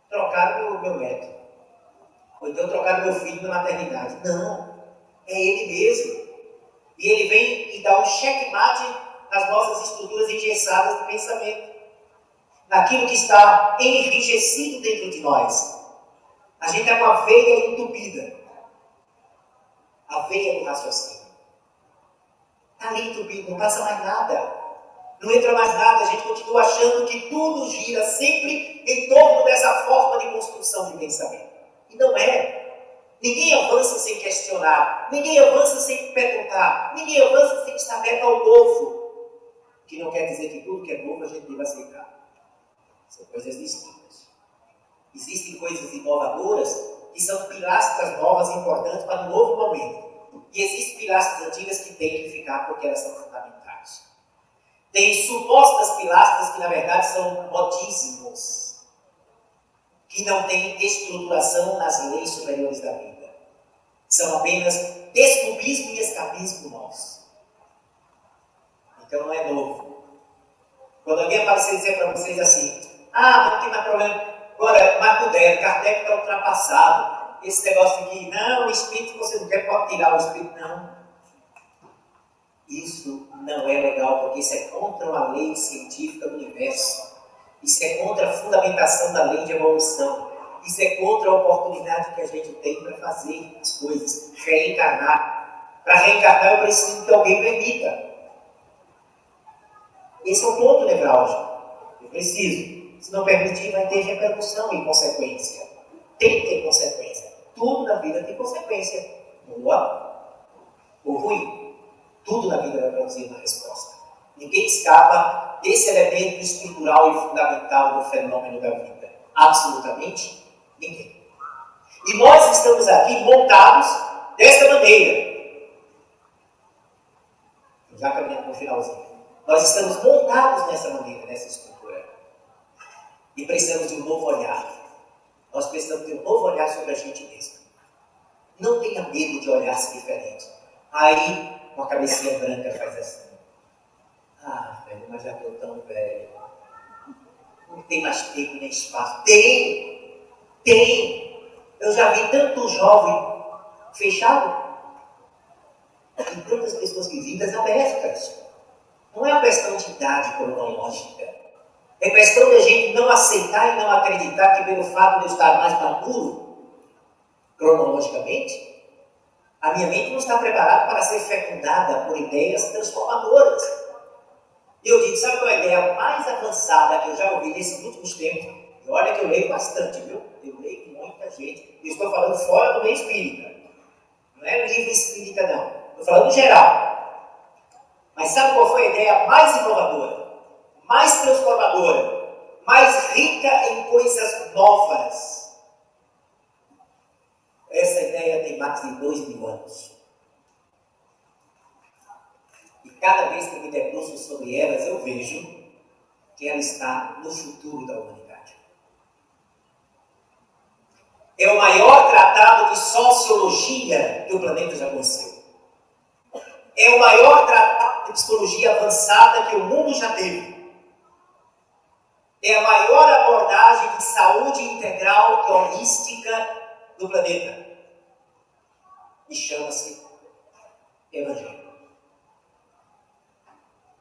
Trocaram meu neto. Ou então trocaram meu filho na maternidade. Não, é ele mesmo. E ele vem e dá um checkmate nas nossas estruturas engessadas de pensamento. Naquilo que está enrijecido dentro de nós. A gente está com a veia entupida. A veia do raciocínio. Está ali entupido, não passa mais nada. Não entra mais nada, a gente continua achando que tudo gira sempre em torno dessa forma de construção de pensamento. E não é. Ninguém avança sem questionar. Ninguém avança sem perguntar. Ninguém avança sem estar aberto ao novo. Que não quer dizer que tudo que é novo a gente deve aceitar. São coisas distintas. Existem coisas inovadoras que são pilastras novas e importantes para um novo momento. E existem pilastras antigas que têm que ficar porque elas são fundamentais. Tem supostas pilastras que na verdade são modismos, que não têm estruturação nas leis superiores da vida. São apenas descubismo e escapismo nosso. Então não é novo. Quando alguém aparecer e dizer para vocês assim, não tem mais problema, agora é mais moderno, Kardec está ultrapassado. Esse negócio aqui, não, o espírito você não quer, pode tirar o espírito, não. Isso não é legal, porque isso é contra uma lei científica do universo. Isso é contra a fundamentação da lei de evolução. Isso é contra a oportunidade que a gente tem para fazer as coisas, reencarnar. Para reencarnar eu preciso que alguém permita. Esse é o ponto nevrálgico. Eu preciso. Se não permitir, vai ter repercussão e consequência. Tem que ter consequência. Tudo na vida tem consequência. Boa ou ruim. Tudo na vida vai produzir uma resposta. Ninguém escapa desse elemento estrutural e fundamental do fenômeno da vida. Absolutamente ninguém. E nós estamos aqui montados desta maneira. Já caminhando no finalzinho. Nós estamos montados dessa maneira, nessa estrutura. E precisamos de um novo olhar. Nós precisamos de um novo olhar sobre a gente mesmo. Não tenha medo de olhar-se diferente. Aí, uma cabecinha branca faz assim. Velho, mas já estou tão velho. Não tem mais tempo nem espaço. Tem! Eu já vi tanto jovem fechado e tantas pessoas vividas abertas. Não é uma questão de idade cronológica. É questão de a gente não aceitar e não acreditar que pelo fato de eu estar mais maduro, cronologicamente, a minha mente não está preparada para ser fecundada por ideias transformadoras. E eu digo, sabe qual é a ideia mais avançada que eu já ouvi nesses últimos tempos? E olha que eu leio bastante, viu? Eu leio com muita gente. Eu estou falando fora do meio espírita. Não é livro espírita, não. Estou falando no geral. Mas sabe qual foi a ideia mais inovadora? Mais transformadora? Mais rica em coisas novas? Essa ideia tem mais de 2000 anos. E cada vez que eu me debruço sobre elas, eu vejo que ela está no futuro da humanidade. É o maior tratado de sociologia que o planeta já conheceu. é o maior tratado de psicologia avançada que o mundo já teve. É a maior abordagem de saúde integral e holística do planeta. E chama-se Evangelho.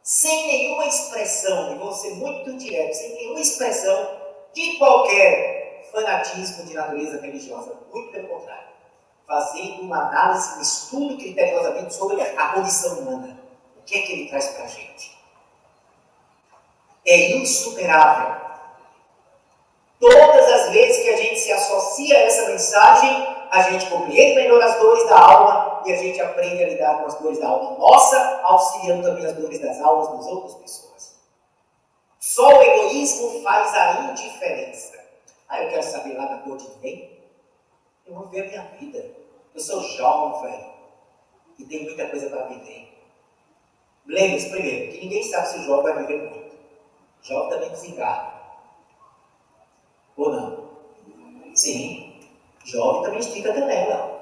Sem nenhuma expressão, e vou ser muito direto, sem nenhuma expressão de qualquer fanatismo de natureza religiosa. Muito pelo contrário. Fazendo uma análise, um estudo criteriosamente sobre a condição humana. O que é que ele traz para a gente? É insuperável. Todas as vezes que a gente se associa a essa mensagem, a gente compreende melhor as dores da alma e a gente aprende a lidar com as dores da alma nossa, auxiliando também as dores das almas das outras pessoas. Só o egoísmo faz a indiferença. Eu quero saber lá da dor de ninguém. Eu vou ver a minha vida. Eu sou jovem e tenho muita coisa para viver. Lembre-se primeiro que ninguém sabe se o jovem vai viver muito. O jovem também desencarna. Ou não? Sim. Jovem também estica a canela.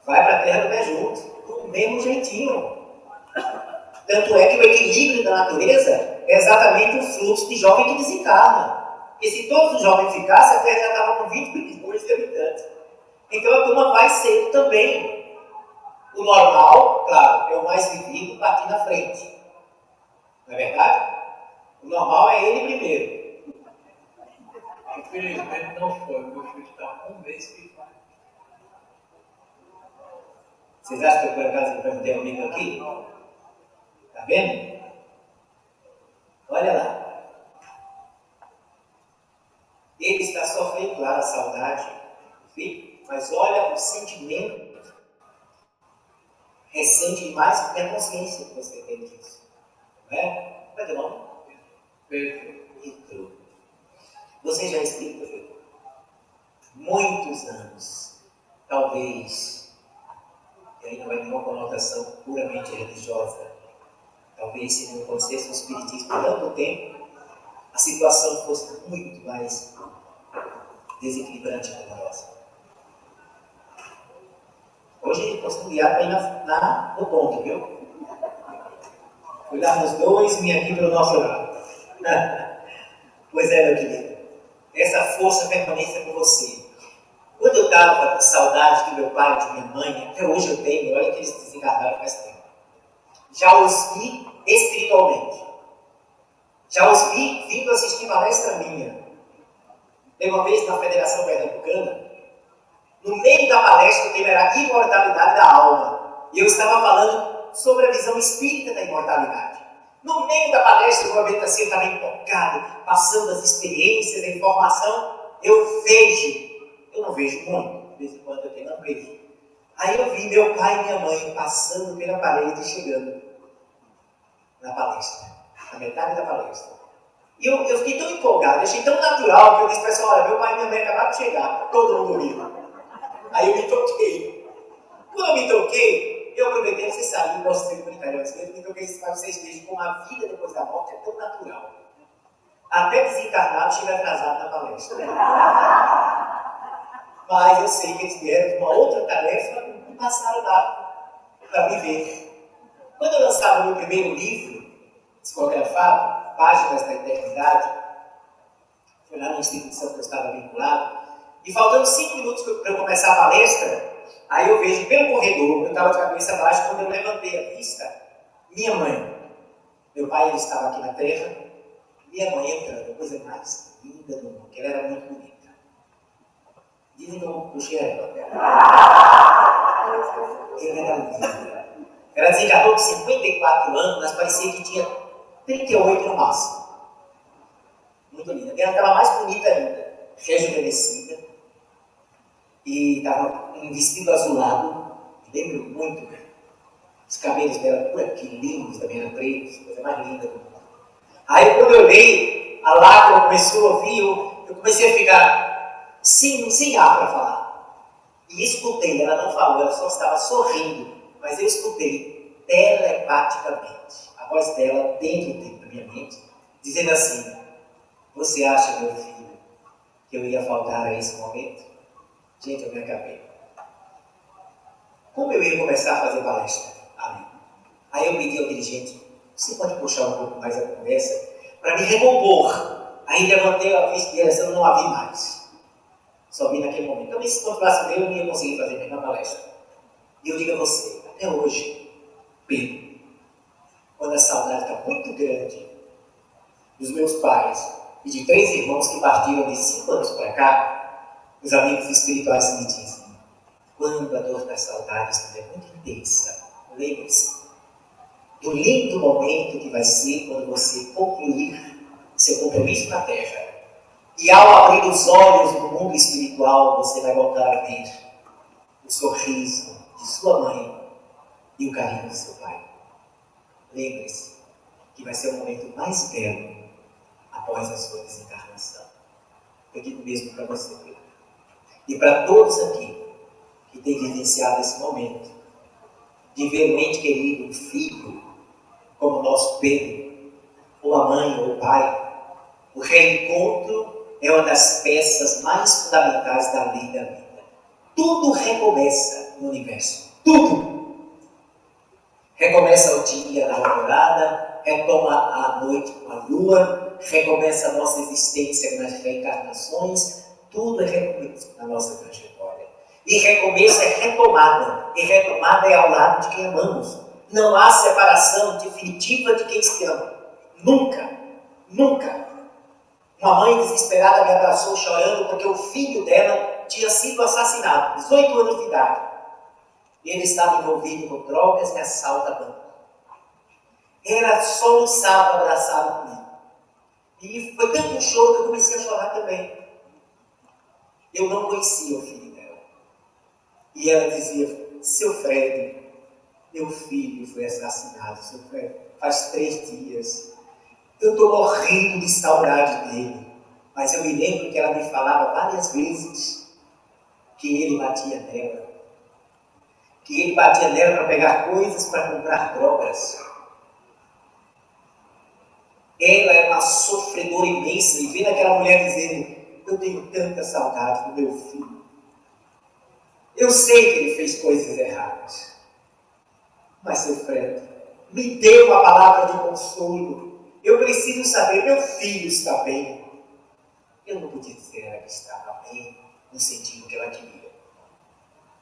Vai para a terra do pé junto. Do mesmo jeitinho. Tanto é que o equilíbrio da natureza é exatamente o fluxo de jovem que desencarna. E se todos os jovens ficassem, a terra já estava com 20 milhões de habitantes. Então a turma vai cedo também. O normal, claro, é o mais vivido, está aqui na frente. Não é verdade? O normal é ele primeiro. Infelizmente não foi. Meu filho está um mês que vai. Vocês acham que por acaso eu perguntei ao amigo aqui? Está vendo? Olha lá. Ele está sofrendo, claro, a saudade do filho, mas olha o sentimento recente demais, porque é a consciência que você tem disso. Não é? Como é teu nome? Pedro. Você já explica, Pedro? Muitos anos, talvez, e aí não vai ter uma conotação puramente religiosa, talvez se não conhecesse o Espiritismo por tanto tempo, a situação fosse muito mais desequilibrante e dolorosa. Hoje nós estamos guiados para ir no ponto, viu? Fui lá nos dois e vim aqui para o nosso lado. Pois é, meu querido. Essa força permanece com você. Quando eu estava com saudade do meu pai e de minha mãe, até hoje eu tenho, olha que eles desencarnaram faz tempo. Já os vi espiritualmente. Já os vi vindo assistir palestra minha. Teve uma vez na Federação Pernambucana, no meio da palestra o tema era a imortalidade da alma. E eu estava falando sobre a visão espírita da imortalidade. No meio da palestra, o momento assim, eu estava empolgado, passando as experiências, a informação. Eu não vejo muito, de vez em quando eu tenho, não vejo. Aí eu vi meu pai e minha mãe passando pela parede e chegando na palestra, na metade da palestra. E eu fiquei tão empolgado, achei tão natural que eu disse para pessoal, olha, meu pai e minha mãe acabaram de chegar, todo mundo rindo. Aí eu me toquei. Quando eu me toquei, eu aproveitei, você sabe, eu gosto de ser comunitário, eu me toquei para vocês vejam como a vida depois da morte é tão natural. Até desencarnado, chega atrasado na palestra. Mas eu sei que eles vieram de uma outra tarefa e passaram lá para me ver. Quando eu lançava o meu primeiro livro, psicografado, Páginas da Eternidade, foi lá na instituição que eu estava vinculado, e faltando 5 minutos para eu começar a palestra, aí eu vejo pelo corredor, eu estava de cabeça baixa, quando eu levantei a vista, minha mãe. Meu pai ele estava aqui na terra, minha mãe entrando, a coisa mais linda do mundo, porque ela era muito bonita. Dizem que eu puxei ela. Ela era linda. Ela desencarnou com 54 anos, mas parecia que tinha 38 no máximo. Muito linda. Ela estava mais bonita ainda, rejuvenescida. E estava em vestido azulado. Lembro muito. Os cabelos dela, por aqui, lindos, também eram pretos, coisa mais linda do mundo. Aí quando eu olhei, a lágrima começou a vir, eu comecei a ficar sem ar para falar. E escutei, ela não falou, ela só estava sorrindo, mas eu escutei telepaticamente a voz dela dentro da minha mente, dizendo assim, você acha, meu filho, que eu ia faltar a esse momento? Gente, eu me acabei. como eu ia começar a fazer palestra ali. Aí eu pedi ao dirigente, você pode puxar um pouco mais a conversa para me recompor. Aí levantei a vista de direção, não a vi mais. Só vi naquele momento. Então, se continuasse eu não ia conseguir fazer a mesma palestra. E eu digo a você, até hoje, Pedro, quando a saudade está muito grande dos meus pais e de 3 irmãos que partiram de 5 anos para cá, os amigos espirituais me dizem, quando a dor da saudade estiver muito intensa, lembre-se do lindo momento que vai ser quando você concluir seu compromisso na Terra. E ao abrir os olhos no mundo espiritual, você vai voltar a ver o sorriso de sua mãe e o carinho do seu pai. Lembre-se que vai ser o momento mais belo após a sua desencarnação. Eu digo mesmo para você, Pedro. E para todos aqui que têm vivenciado esse momento, de ver um ente querido, um filho, como o nosso Pedro, ou a mãe ou o pai, o reencontro é uma das peças mais fundamentais da lei da vida. Tudo recomeça no universo. Tudo! Recomeça o dia na alvorada, retoma a noite com a lua, recomeça a nossa existência nas reencarnações. Tudo é recomeço na nossa trajetória. E recomeço é retomada. E retomada é ao lado de quem amamos. Não há separação definitiva de quem se ama. Nunca. Nunca. Uma mãe desesperada me abraçou chorando porque o filho dela tinha sido assassinado, 18 anos de idade. E ele estava envolvido com drogas e assalto a banco. Ela soluçava abraçada comigo. E foi tanto um choro que eu comecei a chorar também. Eu não conhecia o filho dela. E ela dizia, seu Fred, meu filho foi assassinado, seu Fred, faz 3 dias. Eu estou morrendo de saudade dele. Mas eu me lembro que ela me falava várias vezes que ele batia nela. Que ele batia nela para pegar coisas, para comprar drogas. Ela é uma sofredora imensa. E vendo aquela mulher dizendo, eu tenho tanta saudade do meu filho. Eu sei que ele fez coisas erradas. Mas, seu Fred, me dê uma palavra de consolo. Eu preciso saber, meu filho está bem. Eu não podia dizer a ela que estava bem, no sentido que ela queria.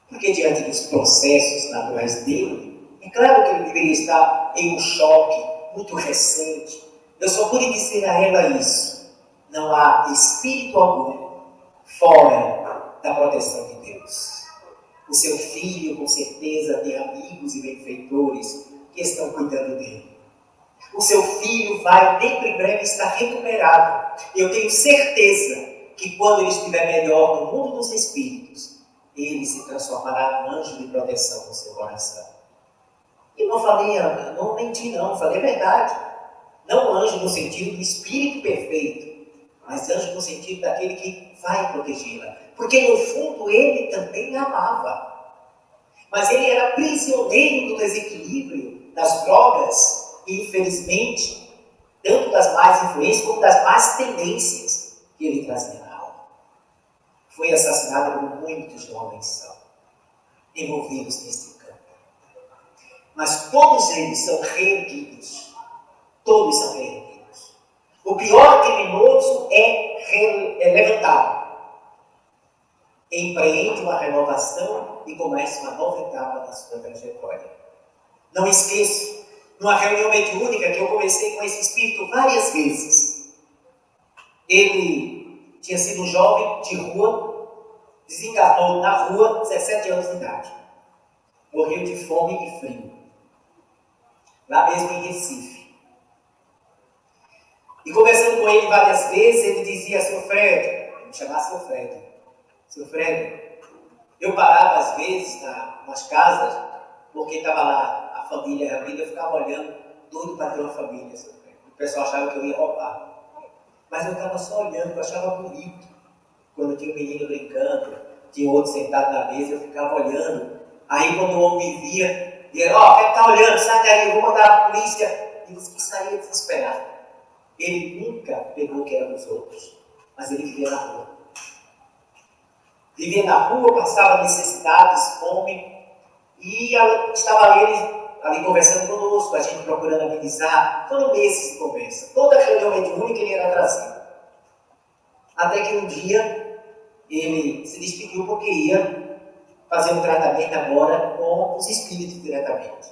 Porque diante dos processos naturais dele, é claro que ele deveria estar em um choque muito recente. Eu só pude dizer a ela isso. Não há espírito algum fora da proteção de Deus. O seu filho, com certeza, tem amigos e benfeitores que estão cuidando dele. O seu filho vai, dentro em breve, estar recuperado. Eu tenho certeza que quando ele estiver melhor no mundo dos espíritos, ele se transformará num anjo de proteção no seu coração. Eu não falei, não menti não, falei a verdade. Não anjo no sentido do espírito perfeito, mas anjo no sentido daquele que vai protegê-la. Porque no fundo ele também a amava. Mas ele era prisioneiro do desequilíbrio, das drogas, e infelizmente, tanto das más influências como das más tendências que ele trazia na alma. Foi assassinado como muitos jovens são, envolvidos nesse campo. Mas todos eles são reerguidos. Todos são reerguidos. O pior criminoso é levantado. Empreende uma renovação e começa uma nova etapa da sua trajetória. Não esqueço, numa reunião mediúnica que eu conversei com esse espírito várias vezes. Ele tinha sido um jovem de rua, desencarnou na rua, 17 anos de idade. Morreu de fome e frio. Lá mesmo em Recife. E conversando com ele várias vezes, ele dizia, seu Fred, vou me chamar seu Fred. Seu Fred, eu parava às vezes nas casas, porque estava lá a família reunida, eu ficava olhando, doido para ter uma família, seu Fred. O pessoal achava que eu ia roubar. Mas eu estava só olhando, eu achava bonito. Quando tinha um menino brincando, tinha outro sentado na mesa, eu ficava olhando. Aí quando o homem me via, dizia, quem está olhando, sai daí, eu vou mandar a polícia. Ele disse que saía desesperado. Ele nunca pegou o que era dos outros, mas ele vivia na rua. Vivia na rua, passava necessidades, fome, E estava ele ali conversando conosco, a gente procurando amenizar. Foram meses de conversa. Toda reunião mediúnica ele era trazido. Até que um dia ele se despediu porque ia fazer um tratamento agora com os espíritos diretamente.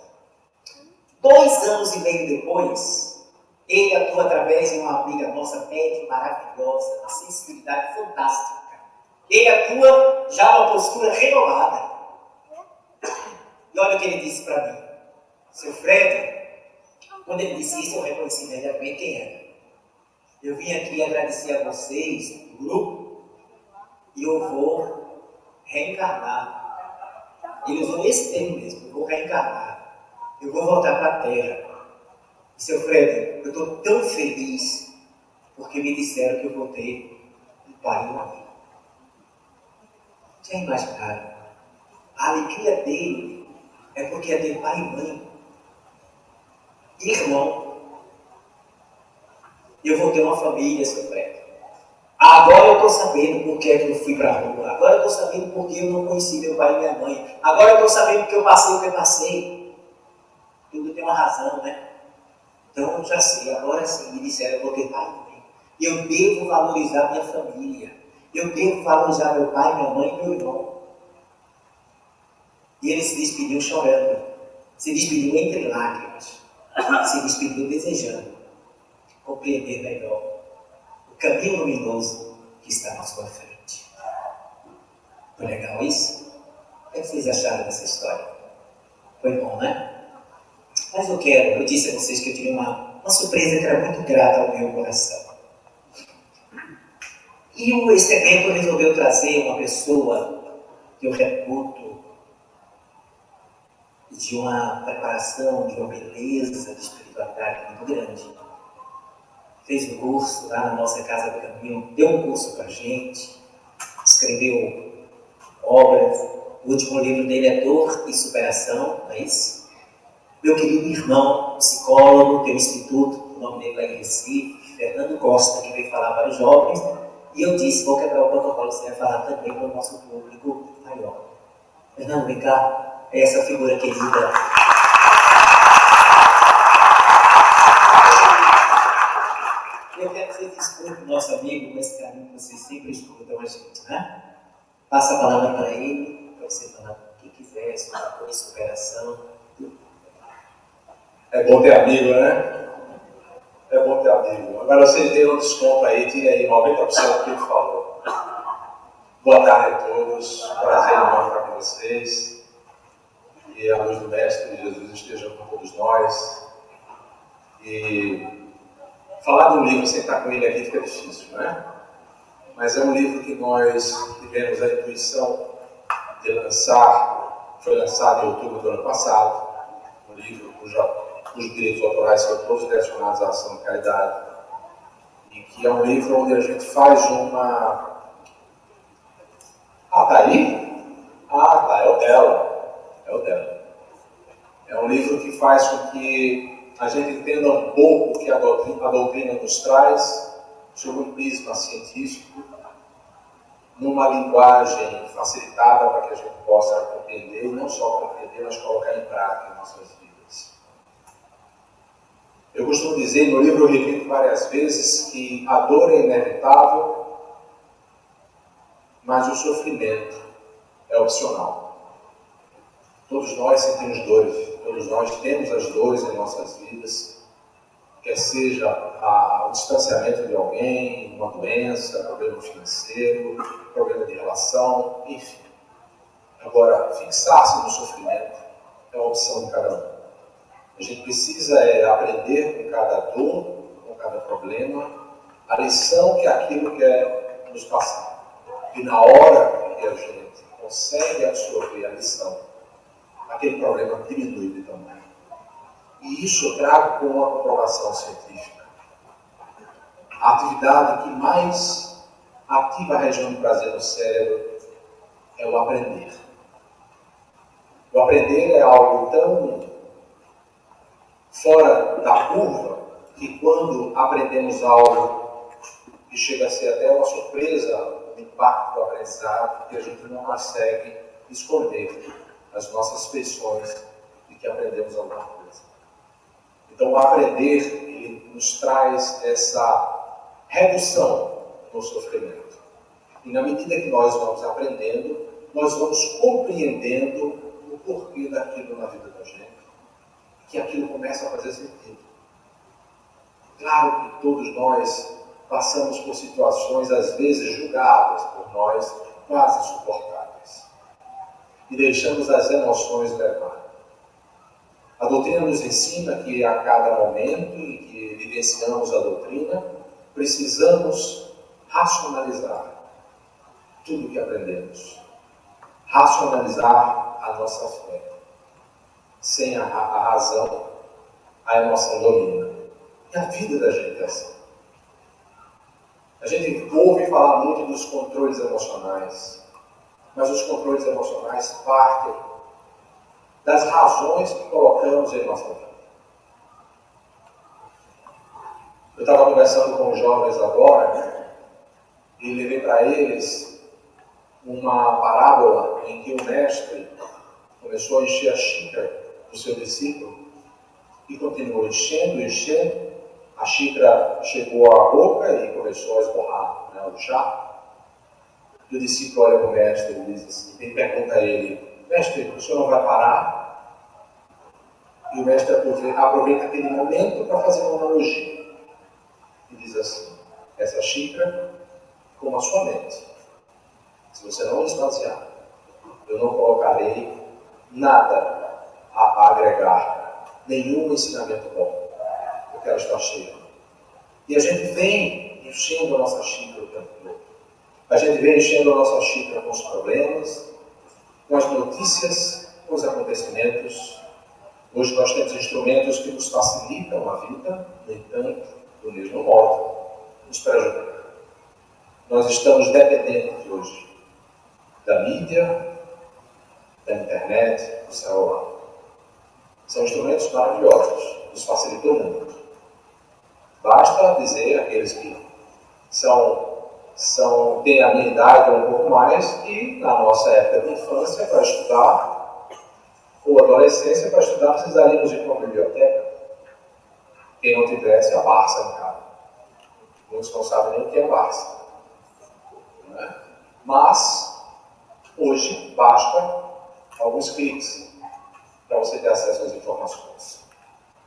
2 anos e meio depois, ele atua através de uma amiga nossa, médium maravilhosa, uma sensibilidade fantástica. Ele atua já numa postura renovada. E olha o que ele disse para mim. Seu Fred, quando ele disse isso, eu reconheci imediatamente quem era. Eu vim aqui agradecer a vocês, o grupo, e eu vou reencarnar. Ele usou esse termo mesmo, eu vou reencarnar. Eu vou voltar para a Terra. E, seu Fred, eu estou tão feliz porque me disseram que eu vou ter um pai e uma mãe. Já imaginaram? A alegria dele é porque é ter pai e mãe. Irmão, eu vou ter uma família, seu Fred. Agora eu estou sabendo por que eu fui para a rua. Agora eu estou sabendo por que eu não conheci meu pai e minha mãe. Agora eu estou sabendo porque eu passei o que eu passei. Tudo tem uma razão, né? Então eu já sei, agora sim, me disseram eu vou ter pai e mãe. Eu devo valorizar minha família. Eu devo valorizar meu pai, minha mãe e meu irmão. E ele se despediu chorando. Se despediu entre lágrimas. Se despediu desejando compreender melhor o caminho luminoso que está na sua frente. Foi legal isso? O que vocês acharam dessa história? Foi bom, né? Mas eu disse a vocês que eu tive uma surpresa que era muito grata ao meu coração. E esse evento resolveu trazer uma pessoa que eu reputo de uma preparação, de uma beleza de espiritualidade muito grande. Fez um curso lá na nossa Casa do Caminho, deu um curso para a gente, escreveu obras. O último livro dele é Dor e Superação, não é isso? Meu querido irmão, psicólogo, tem um instituto, o nome dele lá em Recife, Fernando Costa, que veio falar para os jovens, e eu disse, vou quebrar o protocolo, você vai falar também para o nosso público maior. Fernando, vem cá. É essa figura querida. Eu quero que vocês escutem o nosso amigo com esse carinho que vocês sempre escutam a gente, né? Passa a palavra para ele, para você falar o que quiser, sobre apoio e superação. É bom ter amigo, né? É bom ter amigo. Agora vocês deram um desconto aí, tira aí 90% do que ele falou. Boa tarde a todos, prazer enorme estar com vocês. Que a luz do Mestre Jesus esteja com todos nós. E falar de um livro sem estar com ele aqui fica difícil, né? Mas é um livro que nós tivemos a intuição de lançar, foi lançado em outubro do ano passado, um livro cujos direitos autorais são todos direcionados à ação de caridade, e que é um livro onde a gente faz uma... Ah, tá aí? Ah, tá, é o dela. É o dela. É um livro que faz com que a gente entenda um pouco o que a doutrina nos traz, sob um prisma científico, numa linguagem facilitada para que a gente possa compreender, e não só compreender, mas colocar em prática em nossas vidas. Eu costumo dizer, no livro eu repito várias vezes, que a dor é inevitável, mas o sofrimento é opcional. Todos nós sentimos dores, todos nós temos as dores em nossas vidas, quer seja o distanciamento de alguém, uma doença, problema financeiro, problema de relação, enfim. Agora, fixar-se no sofrimento é uma opção de cada um. A gente precisa aprender com cada dor, com cada problema, a lição que aquilo quer nos passar. E na hora que a gente consegue absorver a lição, aquele problema diminui de tamanho. E isso eu trago com uma comprovação científica. A atividade que mais ativa a região do prazer no cérebro é o aprender. O aprender é algo tão fora da curva que quando aprendemos algo que chega a ser até uma surpresa, o impacto do aprendizado, que a gente não consegue esconder as nossas feições de que aprendemos alguma coisa. Então, o aprender, ele nos traz essa redução no sofrimento. E na medida que nós vamos aprendendo, nós vamos compreendendo o porquê daquilo na vida da gente, que aquilo começa a fazer sentido. Claro que todos nós passamos por situações, às vezes julgadas por nós, quase insuportáveis. E deixamos as emoções levar. A doutrina nos ensina que a cada momento em que vivenciamos a doutrina, precisamos racionalizar tudo o que aprendemos. Racionalizar a nossa fé. Sem a razão, a emoção domina. E a vida da gente é assim. A gente ouve falar muito dos controles emocionais, mas os controles emocionais partem das razões que colocamos em nossa vida. Eu estava conversando com os jovens agora e levei para eles uma parábola em que o mestre começou a encher a xícara do seu discípulo e continuou enchendo, a xícara chegou à boca e começou a esborrar, né, o chá. E o discípulo olha para o mestre e diz assim, ele pergunta a ele, mestre, o senhor não vai parar? E o mestre aproveita aquele momento para fazer uma analogia. E diz assim, essa xícara, como a sua mente, se você não esvaziar, eu não colocarei nada a agregar, nenhum ensinamento bom. Eu quero estar cheio. E a gente vem enchendo a nossa xícara o tempo todo. A gente vem enchendo a nossa xícara com os problemas, com as notícias, com os acontecimentos. Hoje nós temos instrumentos que nos facilitam a vida, no entanto, do mesmo modo, nos prejudicam. Nós estamos dependentes hoje da mídia, da internet, do celular. São instrumentos maravilhosos, nos facilitam muito. Basta dizer àqueles que têm a minha idade ou um pouco mais, que na nossa época de infância, para estudar, ou adolescência, para estudar, precisaríamos ir para uma biblioteca. Quem não tivesse a Barça em casa. Muitos não sabem nem o que é Barça. Não é? Mas, hoje, basta alguns cliques para você ter acesso às informações.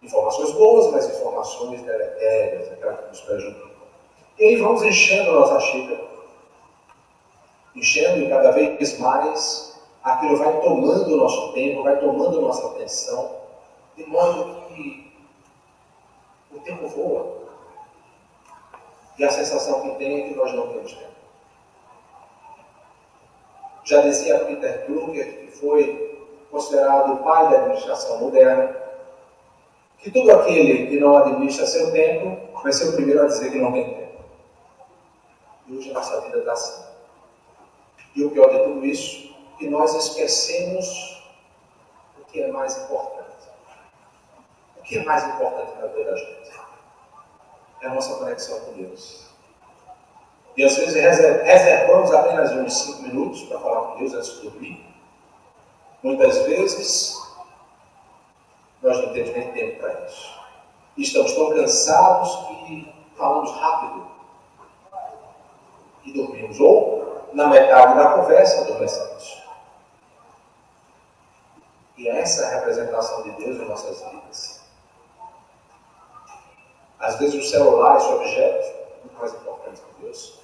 Informações boas, mas informações deletérias, aquelas que nos prejudicam. E aí vamos enchendo a nossa xícara. Enchendo e cada vez mais aquilo vai tomando o nosso tempo, vai tomando a nossa atenção, de modo que o tempo voa. E a sensação que tem é que nós não temos tempo. Já dizia Peter Drucker, que foi considerado o pai da administração moderna, que todo aquele que não administra seu tempo vai ser o primeiro a dizer que não tem tempo. E hoje a nossa vida está assim. E o pior de tudo isso, que nós esquecemos o que é mais importante. O que é mais importante na vida da gente? É a nossa conexão com Deus. E às vezes reservamos apenas uns 5 minutos para falar com Deus antes de dormir. Muitas vezes nós não temos nem tempo para isso. E estamos tão cansados que falamos rápido e dormimos. Ou, na metade da conversa, adormecemos. E essa é a representação de Deus em nossas vidas. Às vezes o celular, esse objeto, muito mais importante que Deus.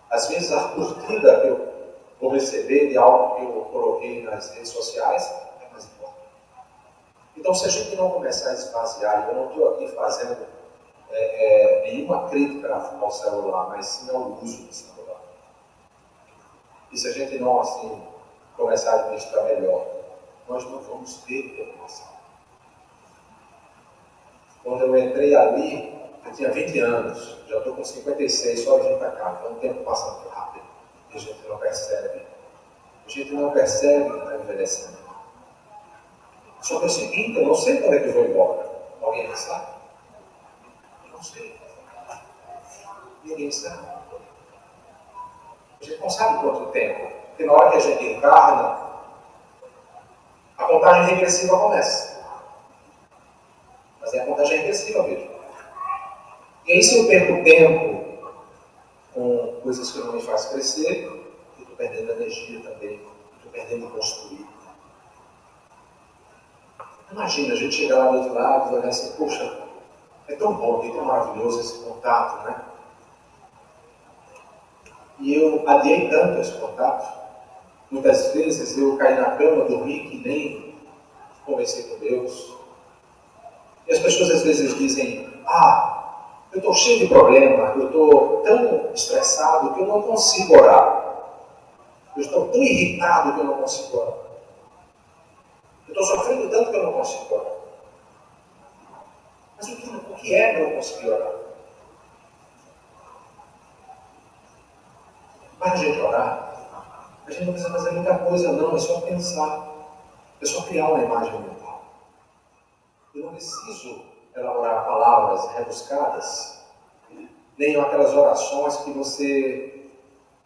Às vezes a curtida que eu vou receber de algo que eu coloquei nas redes sociais é mais importante. Então, se a gente não começar a esvaziar, eu não estou aqui fazendo nenhuma crítica ao celular, mas sim ao uso do celular. E se a gente não, assim, começar a administrar melhor, nós não vamos ter informação. Quando eu entrei ali, eu tinha 20 anos, já estou com 56, só vim para cá, então o tempo passa muito rápido, e a gente não percebe. A gente não percebe que está envelhecendo. Só que é o seguinte, eu não sei quando é que eu vou embora. Alguém sabe? Eu não sei. Ninguém sabe. A gente não sabe quanto tempo. Porque na hora que a gente encarna, contagem regressiva começa. Mas é a contagem regressiva mesmo. E aí, se eu perco tempo com coisas que não me fazem crescer, eu estou perdendo energia também, estou perdendo construir. Imagina, a gente chegar lá do outro lado e olhar assim, poxa, é tão bom, é tão maravilhoso esse contato, né? E eu adiei tanto esse contato. Muitas vezes eu caí na cama, dormi que nem conversei com Deus. E as pessoas às vezes dizem, eu estou cheio de problema, eu estou tão estressado que eu não consigo orar. Eu estou tão irritado que eu não consigo orar. Eu estou sofrendo tanto que eu não consigo orar. Mas o que é que eu não consigo orar? Para a gente orar, a gente não precisa fazer muita coisa não, é só pensar. É só criar uma imagem mental. Eu não preciso elaborar palavras rebuscadas, nem aquelas orações que você,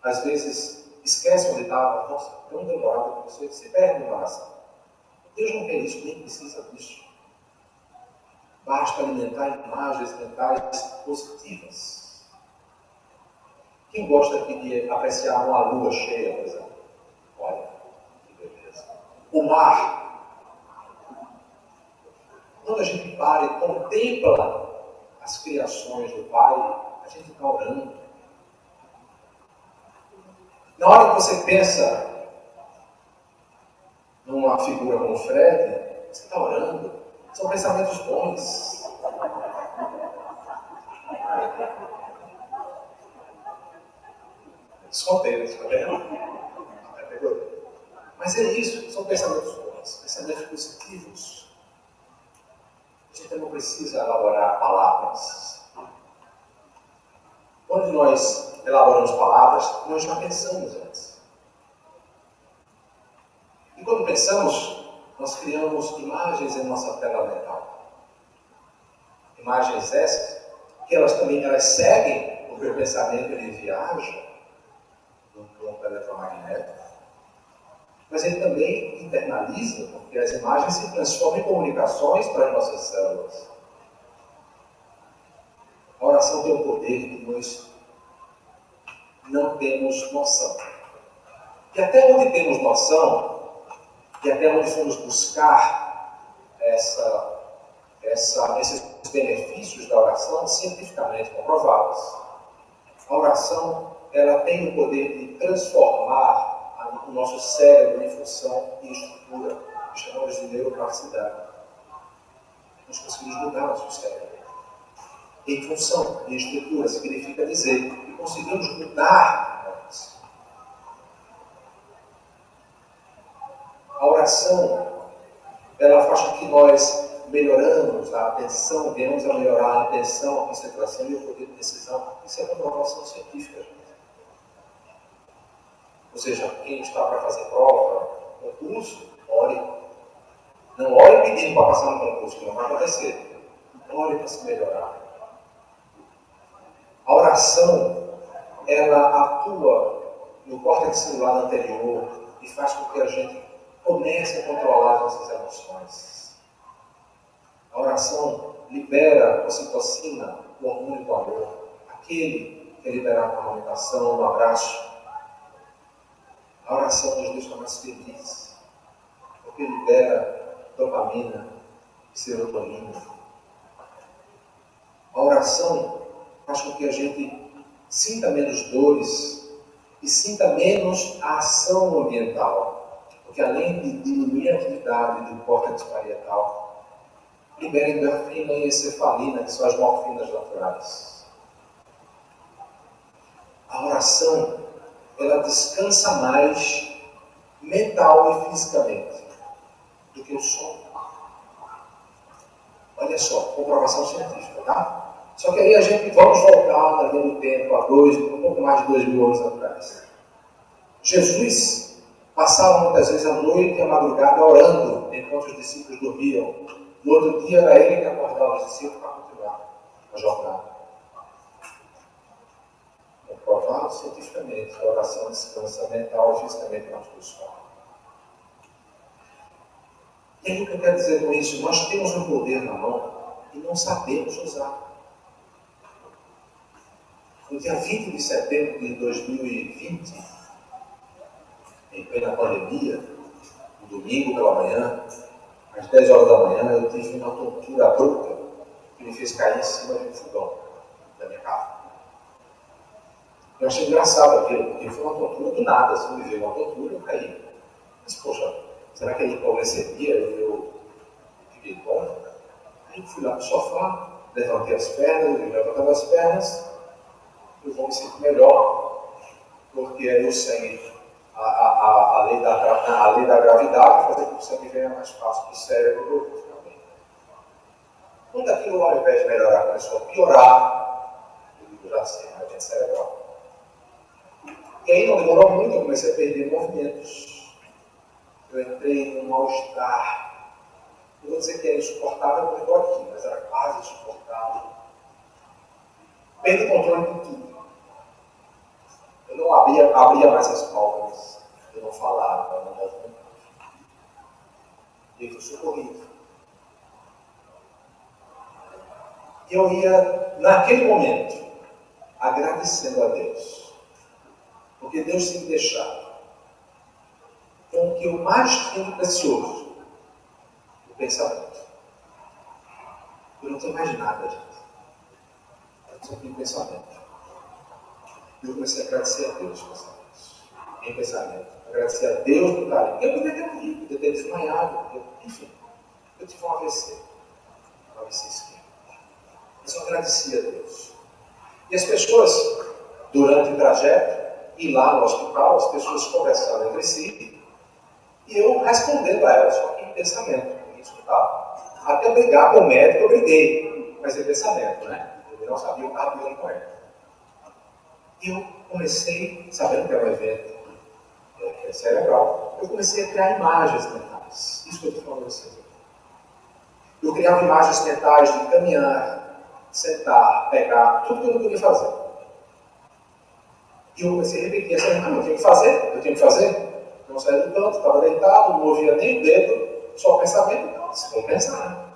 às vezes, esquece onde estava. Nossa, tão demorado que você se perde na oração. Deus não quer isso, nem precisa disso. Basta alimentar imagens mentais positivas. Quem gosta aqui de apreciar uma lua cheia, por exemplo? Olha, que beleza. O mar. Quando a gente para e contempla as criações do Pai, a gente está orando. Na hora que você pensa numa figura como Fred, você está orando. São pensamentos bons. Esconteiros, está vendo? Mas é isso, são pensamentos bons, pensamentos positivos. A gente não precisa elaborar palavras. Quando nós elaboramos palavras, nós já pensamos antes. E quando pensamos, nós criamos imagens em nossa tela mental. Imagens essas, que elas seguem, porque o pensamento ele viaja no campo eletromagnético, mas ele também internaliza, porque as imagens se transformam em comunicações para as nossas células. A oração tem um poder que nós não temos noção. E até onde temos noção, e até onde fomos buscar esses benefícios da oração, cientificamente comprovados. A oração ela tem o poder de transformar o nosso cérebro em função de estrutura, que chamamos de neuroplasticidade. Nós conseguimos mudar nosso cérebro. Em função de estrutura significa dizer que conseguimos mudar nós. A oração, ela faz com que nós melhoramos a atenção, venhamos a melhorar a atenção, a concentração e o poder de decisão. Isso é comprovação científica, gente. Ou seja, quem está para fazer prova, concurso, ore. Não ore pedindo para passar no concurso, que não vai acontecer. Ore para se melhorar. A oração, ela atua no córtex celular anterior e faz com que a gente comece a controlar as nossas emoções. A oração libera a ocitocina, o hormônio do amor, aquele que libera a comunicação, o abraço. A oração nos deixa mais felizes, porque libera dopamina e serotonina. A oração faz com que a gente sinta menos dores e sinta menos a ação ambiental, porque além de diminuir a atividade do córtex parietal, libera endorfina e encefalina, que são as morfinas naturais. A oração ela descansa mais mental e fisicamente do que o sono. Olha só, comprovação científica, tá? Só que aí a gente vamos voltar na linha do tempo, um pouco mais de 2000 anos atrás. Jesus passava muitas vezes a noite e a madrugada orando enquanto os discípulos dormiam. No outro dia era ele que acordava os discípulos para continuar a jornada. Comprovado cientificamente que a oração descansa mental e fisicamente nas duas formas. E aí o que eu quero dizer com isso? Nós temos um poder na mão e não sabemos usar. No dia 20 de setembro de 2020, em plena pandemia, no domingo pela manhã, às 10 horas da manhã, eu tive uma tontura abrupta que me fez cair em cima de um fogão da minha casa. Eu achei engraçado aquilo, porque foi uma tontura do nada, assim, me veio uma tontura e eu caí. Mas, poxa, será que a hipoglicemia? Eu fiquei bom. Aí fui lá pro sofá, levantei as pernas, eu levantando as pernas, eu vou me sentir melhor, porque aí o sangue, a lei da gravidade, fazer com que o sangue venha mais fácil para o cérebro. Quando aquilo, ao invés de melhorar, começou a piorar, eu digo, já sei, a gente cerebral. E aí não demorou muito, eu comecei a perder movimentos. Eu entrei num mal-estar. Não vou dizer que era insuportável, porque estou aqui, mas era quase insuportável. Perdi controle de tudo. Eu não abria mais as palmas, eu não falava, eu não movimentava. E eu fui socorrido. E eu ia, naquele momento, agradecendo a Deus. Porque Deus tem me deixado com o que eu mais tenho precioso, o pensamento. Eu não tenho mais nada, gente. Eu só tenho pensamento. E eu comecei a agradecer a Deus, pensamentos. Em pensamento. Agradecer a Deus por estar ali. Porque eu poderia ter morrido, poderia ter desmaiado. Enfim, eu tive um AVC. Um AVC esquerdo. Mas eu agradeci a Deus. E as pessoas, durante o trajeto, e lá no hospital, as pessoas conversando entre si, e eu respondendo a elas, só que em pensamento, eu escutava. Até brigar com o médico, eu briguei, mas em pensamento, né? Eu não sabia o que estava brigando com ele. E eu comecei, sabendo que era um evento cerebral, eu comecei a criar imagens mentais. Isso que eu estou falando assim. Eu criava imagens mentais de caminhar, sentar, pegar, tudo que eu não podia fazer. E eu comecei a repetir essa imagem, eu tinha que fazer. Não saía do canto, estava deitado, não movia nem o dedo, só pensamento, então, vou pensar.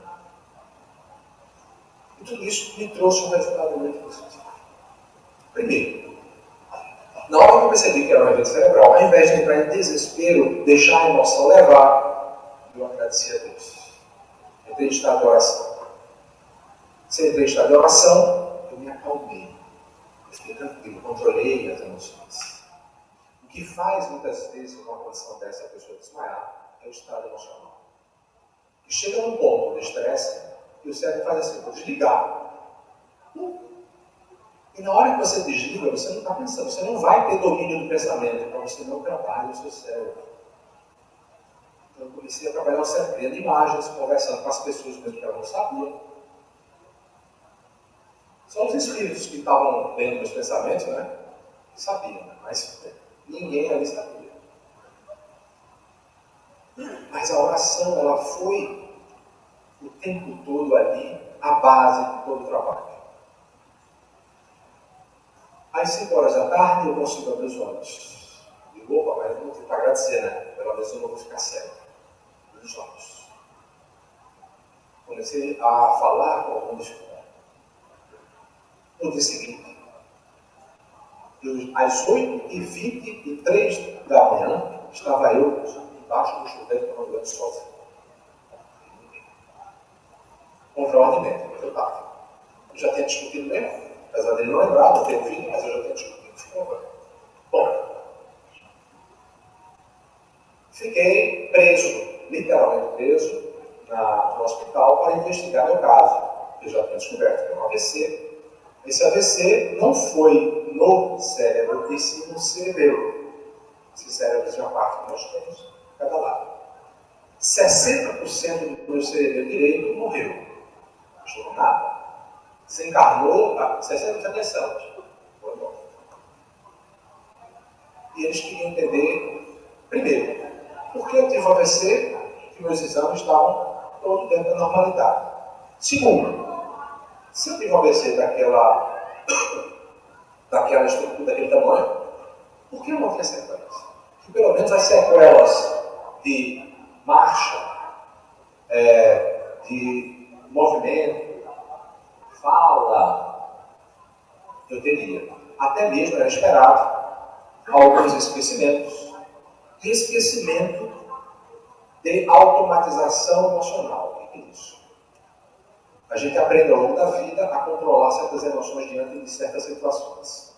E tudo isso me trouxe um resultado muito positivo. Primeiro, na hora que eu percebi que era um evento cerebral, ao invés de entrar em desespero, deixar a emoção levar, eu agradeci a Deus. Entrei em estado de oração. Se eu entrei em estado de oração, eu me acalmei. Eu fiquei tranquilo, controlei as emoções. O que faz muitas vezes numa condição dessa a pessoa desmaiar é o estado emocional. E chega num ponto de estresse e o cérebro faz assim, vou desligar. E na hora que você desliga, você não está pensando, você não vai ter domínio do pensamento, para você não trabalha o seu cérebro. Então eu comecei a trabalhar o cérebro, criando imagens, conversando com as pessoas mesmo que eu não sabia. Só os espíritos que estavam lendo meus pensamentos, né? Que sabiam, né? Mas ninguém ali sabia. Mas a oração, ela foi o tempo todo ali a base de todo o trabalho. Às 5 horas da tarde eu consigo abrir os olhos. Digo, opa, mas eu não tenho para agradecer, né? Pela vez eu não vou ficar cego. Abri os olhos. Comecei a falar com algum dificuldade. No dia seguinte, às 8h23 da manhã, estava eu embaixo do chuveiro tomando banho sozinho. Com o João de dentro, mas eu estava. Eu já tinha discutido mesmo, apesar dele não lembrar, não ter ouvido, mas eu já tinha discutido. Bom, fiquei preso, literalmente preso, no hospital para investigar meu caso. Eu já tinha descoberto que era um AVC. Esse AVC não foi no cérebro, e sim no cerebelo. Esse cérebro tinha uma parte que nós temos, cada lado. 60% do meu cerebelo direito morreu. Não chegou nada. Desencarnou, 60% de atenção. Foi embora. E eles queriam entender, primeiro, por que eu tive AVC, que meus exames estavam todos dentro da normalidade. Segundo, se eu tive um AVC daquela estrutura, daquele tamanho, por que eu não tenho sequelas? Que pelo menos as sequelas de marcha de movimento, fala, eu teria. Até mesmo era esperado alguns esquecimentos. Esquecimento de automatização emocional. O que é isso? A gente aprende ao longo da vida a controlar certas emoções diante de certas situações.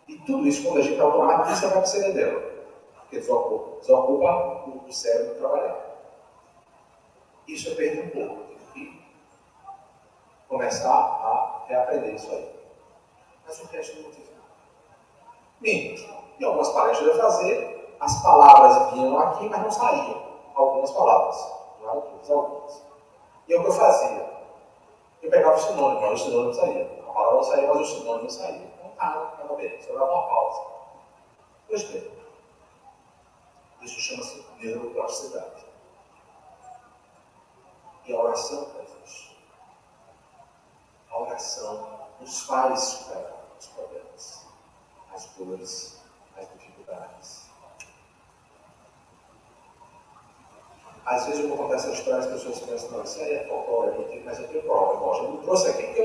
E tudo isso, quando a gente automatiza, vai para o cerebelo. Porque desocupa o cérebro de trabalhar. Isso eu perdi um pouco. Tive que começar a reaprender isso aí. Mas o resto não tive. Minto. Em algumas palestras eu fazia, as palavras vinham aqui, mas não saíam. Algumas palavras. Não eram todas, algumas. E é o que eu fazia. Eu pegava o sinônimo, mas o sinônimo saía. A palavra não saía, mas o sinônimo saía. Então estava bem. Só dava uma pausa. Pois bem. Isso chama-se neuroplasticidade. E a oração faz isso. A oração nos faz superar os problemas, as dores, as dificuldades. Às vezes eu vou contar essa história, as pessoas pensam, não, isso aí é folclore, mas eu tenho prova. Eu não trouxe aqui porque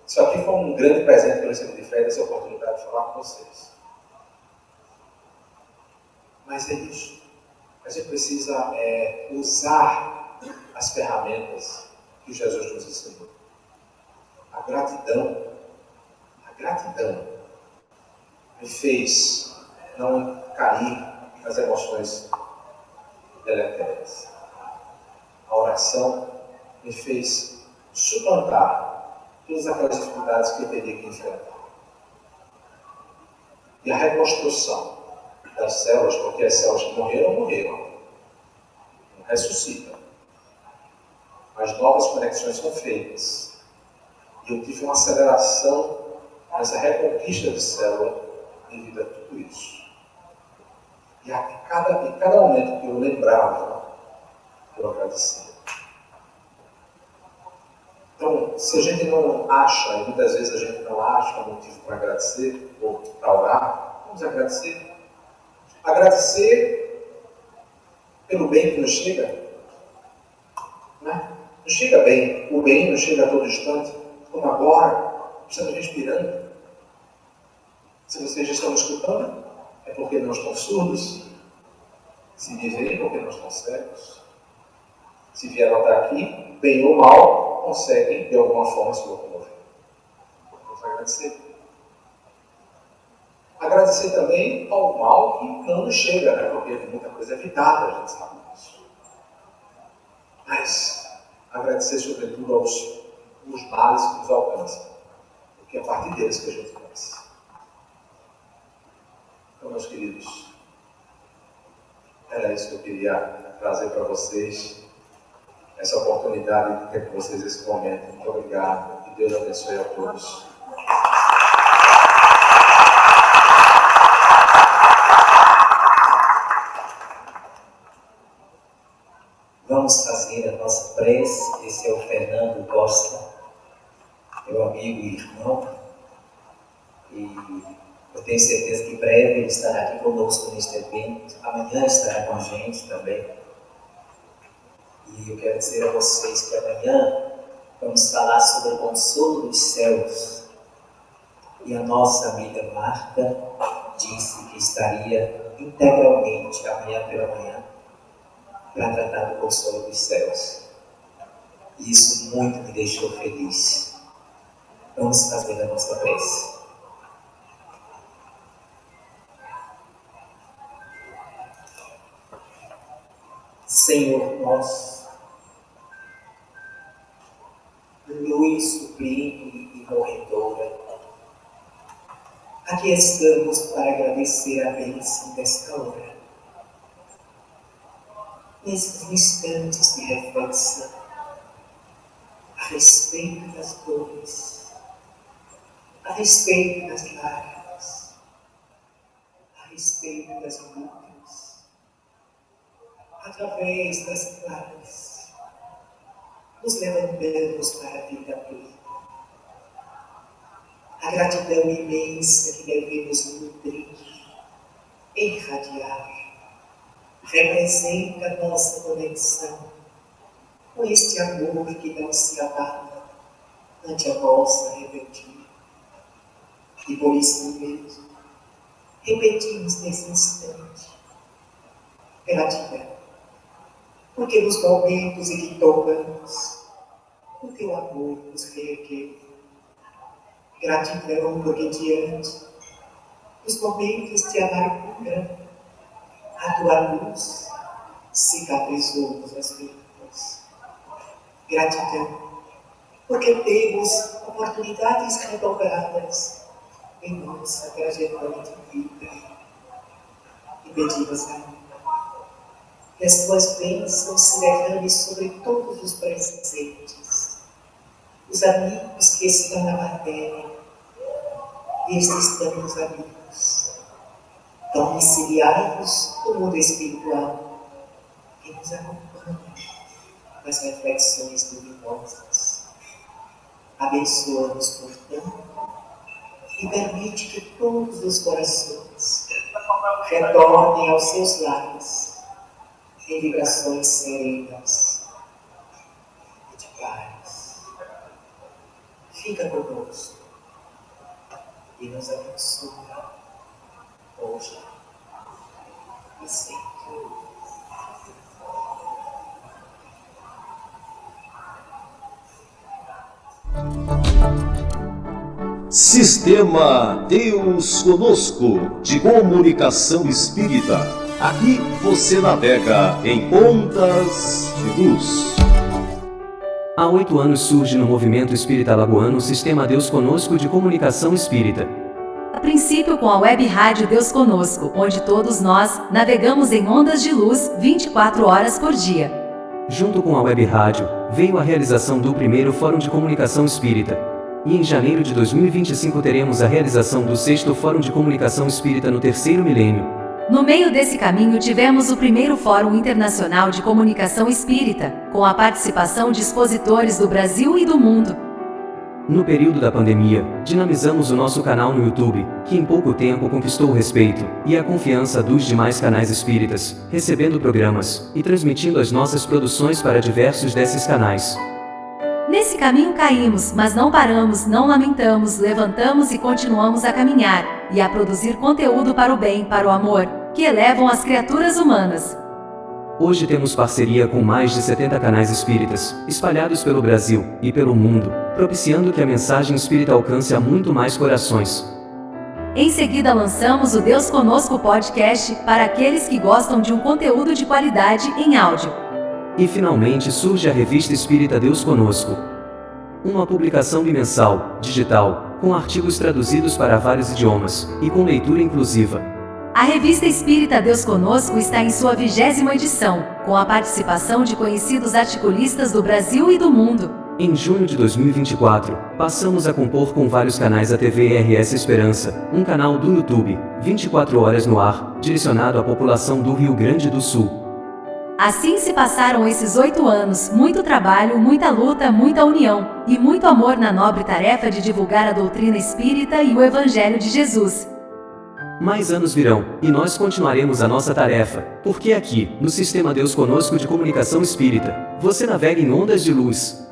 isso aqui foi um grande presente que eu recebi de Fred, essa oportunidade de falar com vocês. Mas é isso. A gente precisa usar as ferramentas que Jesus nos ensinou. A gratidão me fez não cair nas emoções deletérias. A oração me fez suplantar todas aquelas dificuldades que eu teria que enfrentar. E a reconstrução das células, porque as células que morreram, não ressuscitam. As novas conexões são feitas. E eu tive uma aceleração nessa reconquista de célula devido a tudo isso. E a cada momento que eu lembrava, eu agradecia. Então, se a gente não acha, e muitas vezes a gente não acha motivo para agradecer, ou para orar, vamos agradecer. Agradecer pelo bem que nos chega. Né? Nos chega bem, o bem nos chega a todo instante, como agora, estamos respirando. Se vocês já estão escutando, é porque não estão surdos. Se me veem, é porque não estão cegos. Se vieram até aqui, bem ou mal, conseguem de alguma forma se locomover. Vamos agradecer. Agradecer também ao mal que não nos chega, né? Porque muita coisa é evitada, a gente sabe disso. Mas agradecer sobretudo aos males que nos alcançam, porque é a partir deles que a gente cresce. Então, meus queridos, era isso que eu queria trazer para vocês, essa oportunidade de ter com vocês esse momento. Muito obrigado, que Deus abençoe a todos. Vamos fazer a nossa prece. Esse é o Fernando Costa, meu amigo e irmão. E eu tenho certeza que em breve ele estará aqui conosco neste evento. Amanhã estará com a gente também. E eu quero dizer a vocês que amanhã vamos falar sobre o consolo dos céus. E a nossa amiga Marta disse que estaria integralmente amanhã pela manhã para tratar do consolo dos céus. E isso muito me deixou feliz. Vamos fazer a nossa prece. Senhor nosso, luz sublime e morredora, aqui estamos para agradecer a bênção desta hora. Nesses instantes de reflexão a respeito das dores, a respeito das lágrimas, a respeito das lutas, através das claves, nos levantamos para a vida plena. A gratidão imensa que devemos nutrir, irradiar, representa a nossa conexão com este amor que não se abala ante a nossa rebeldia. E por isso mesmo, repetimos nesse instante gratidão, porque nos momentos em que tocamos, o teu amor nos reergueu. Gratidão, porque diante dos momentos de amargura, a tua luz cicatrizou nossas vidas. Gratidão, porque temos oportunidades redobradas em nossa trajetória de vida. E pedimos, Senhor, que as tuas bênçãos se derramem sobre todos os presentes, os amigos que estão na matéria, e estes tantos amigos, domiciliados do mundo espiritual, que nos acompanham nas reflexões luminosas. Abençoa-nos, portanto, e permite que todos os corações retornem aos seus lares em vibrações serenas e de paz. Fica conosco e nos abençoa hoje e sempre. Sistema Deus Conosco de Comunicação Espírita. Aqui você navega em ondas de luz. Há 8 anos surge no movimento espírita alagoano o Sistema Deus Conosco de Comunicação Espírita. A princípio com a web rádio Deus Conosco, onde todos nós navegamos em ondas de luz 24 horas por dia. Junto com a web rádio, veio a realização do primeiro Fórum de Comunicação Espírita. E em janeiro de 2025 teremos a realização do 6º Fórum de Comunicação Espírita no 3º milênio. No meio desse caminho tivemos o primeiro Fórum Internacional de Comunicação Espírita, com a participação de expositores do Brasil e do mundo. No período da pandemia, dinamizamos o nosso canal no YouTube, que em pouco tempo conquistou o respeito e a confiança dos demais canais espíritas, recebendo programas e transmitindo as nossas produções para diversos desses canais. Nesse caminho caímos, mas não paramos, não lamentamos, levantamos e continuamos a caminhar e a produzir conteúdo para o bem, para o amor, que elevam as criaturas humanas. Hoje temos parceria com mais de 70 canais espíritas, espalhados pelo Brasil e pelo mundo, propiciando que a mensagem espírita alcance a muito mais corações. Em seguida lançamos o Deus Conosco Podcast para aqueles que gostam de um conteúdo de qualidade em áudio. E finalmente surge a revista espírita Deus Conosco. Uma publicação bimensal, digital, com artigos traduzidos para vários idiomas e com leitura inclusiva. A revista espírita Deus Conosco está em sua 20ª edição, com a participação de conhecidos articulistas do Brasil e do mundo. Em junho de 2024, passamos a compor com vários canais a TV RS Esperança, um canal do YouTube, 24 horas no ar, direcionado à população do Rio Grande do Sul. Assim se passaram esses 8 anos, muito trabalho, muita luta, muita união e muito amor na nobre tarefa de divulgar a doutrina espírita e o Evangelho de Jesus. Mais anos virão, e nós continuaremos a nossa tarefa, porque aqui, no Sistema Deus Conosco de Comunicação Espírita, você navega em ondas de luz.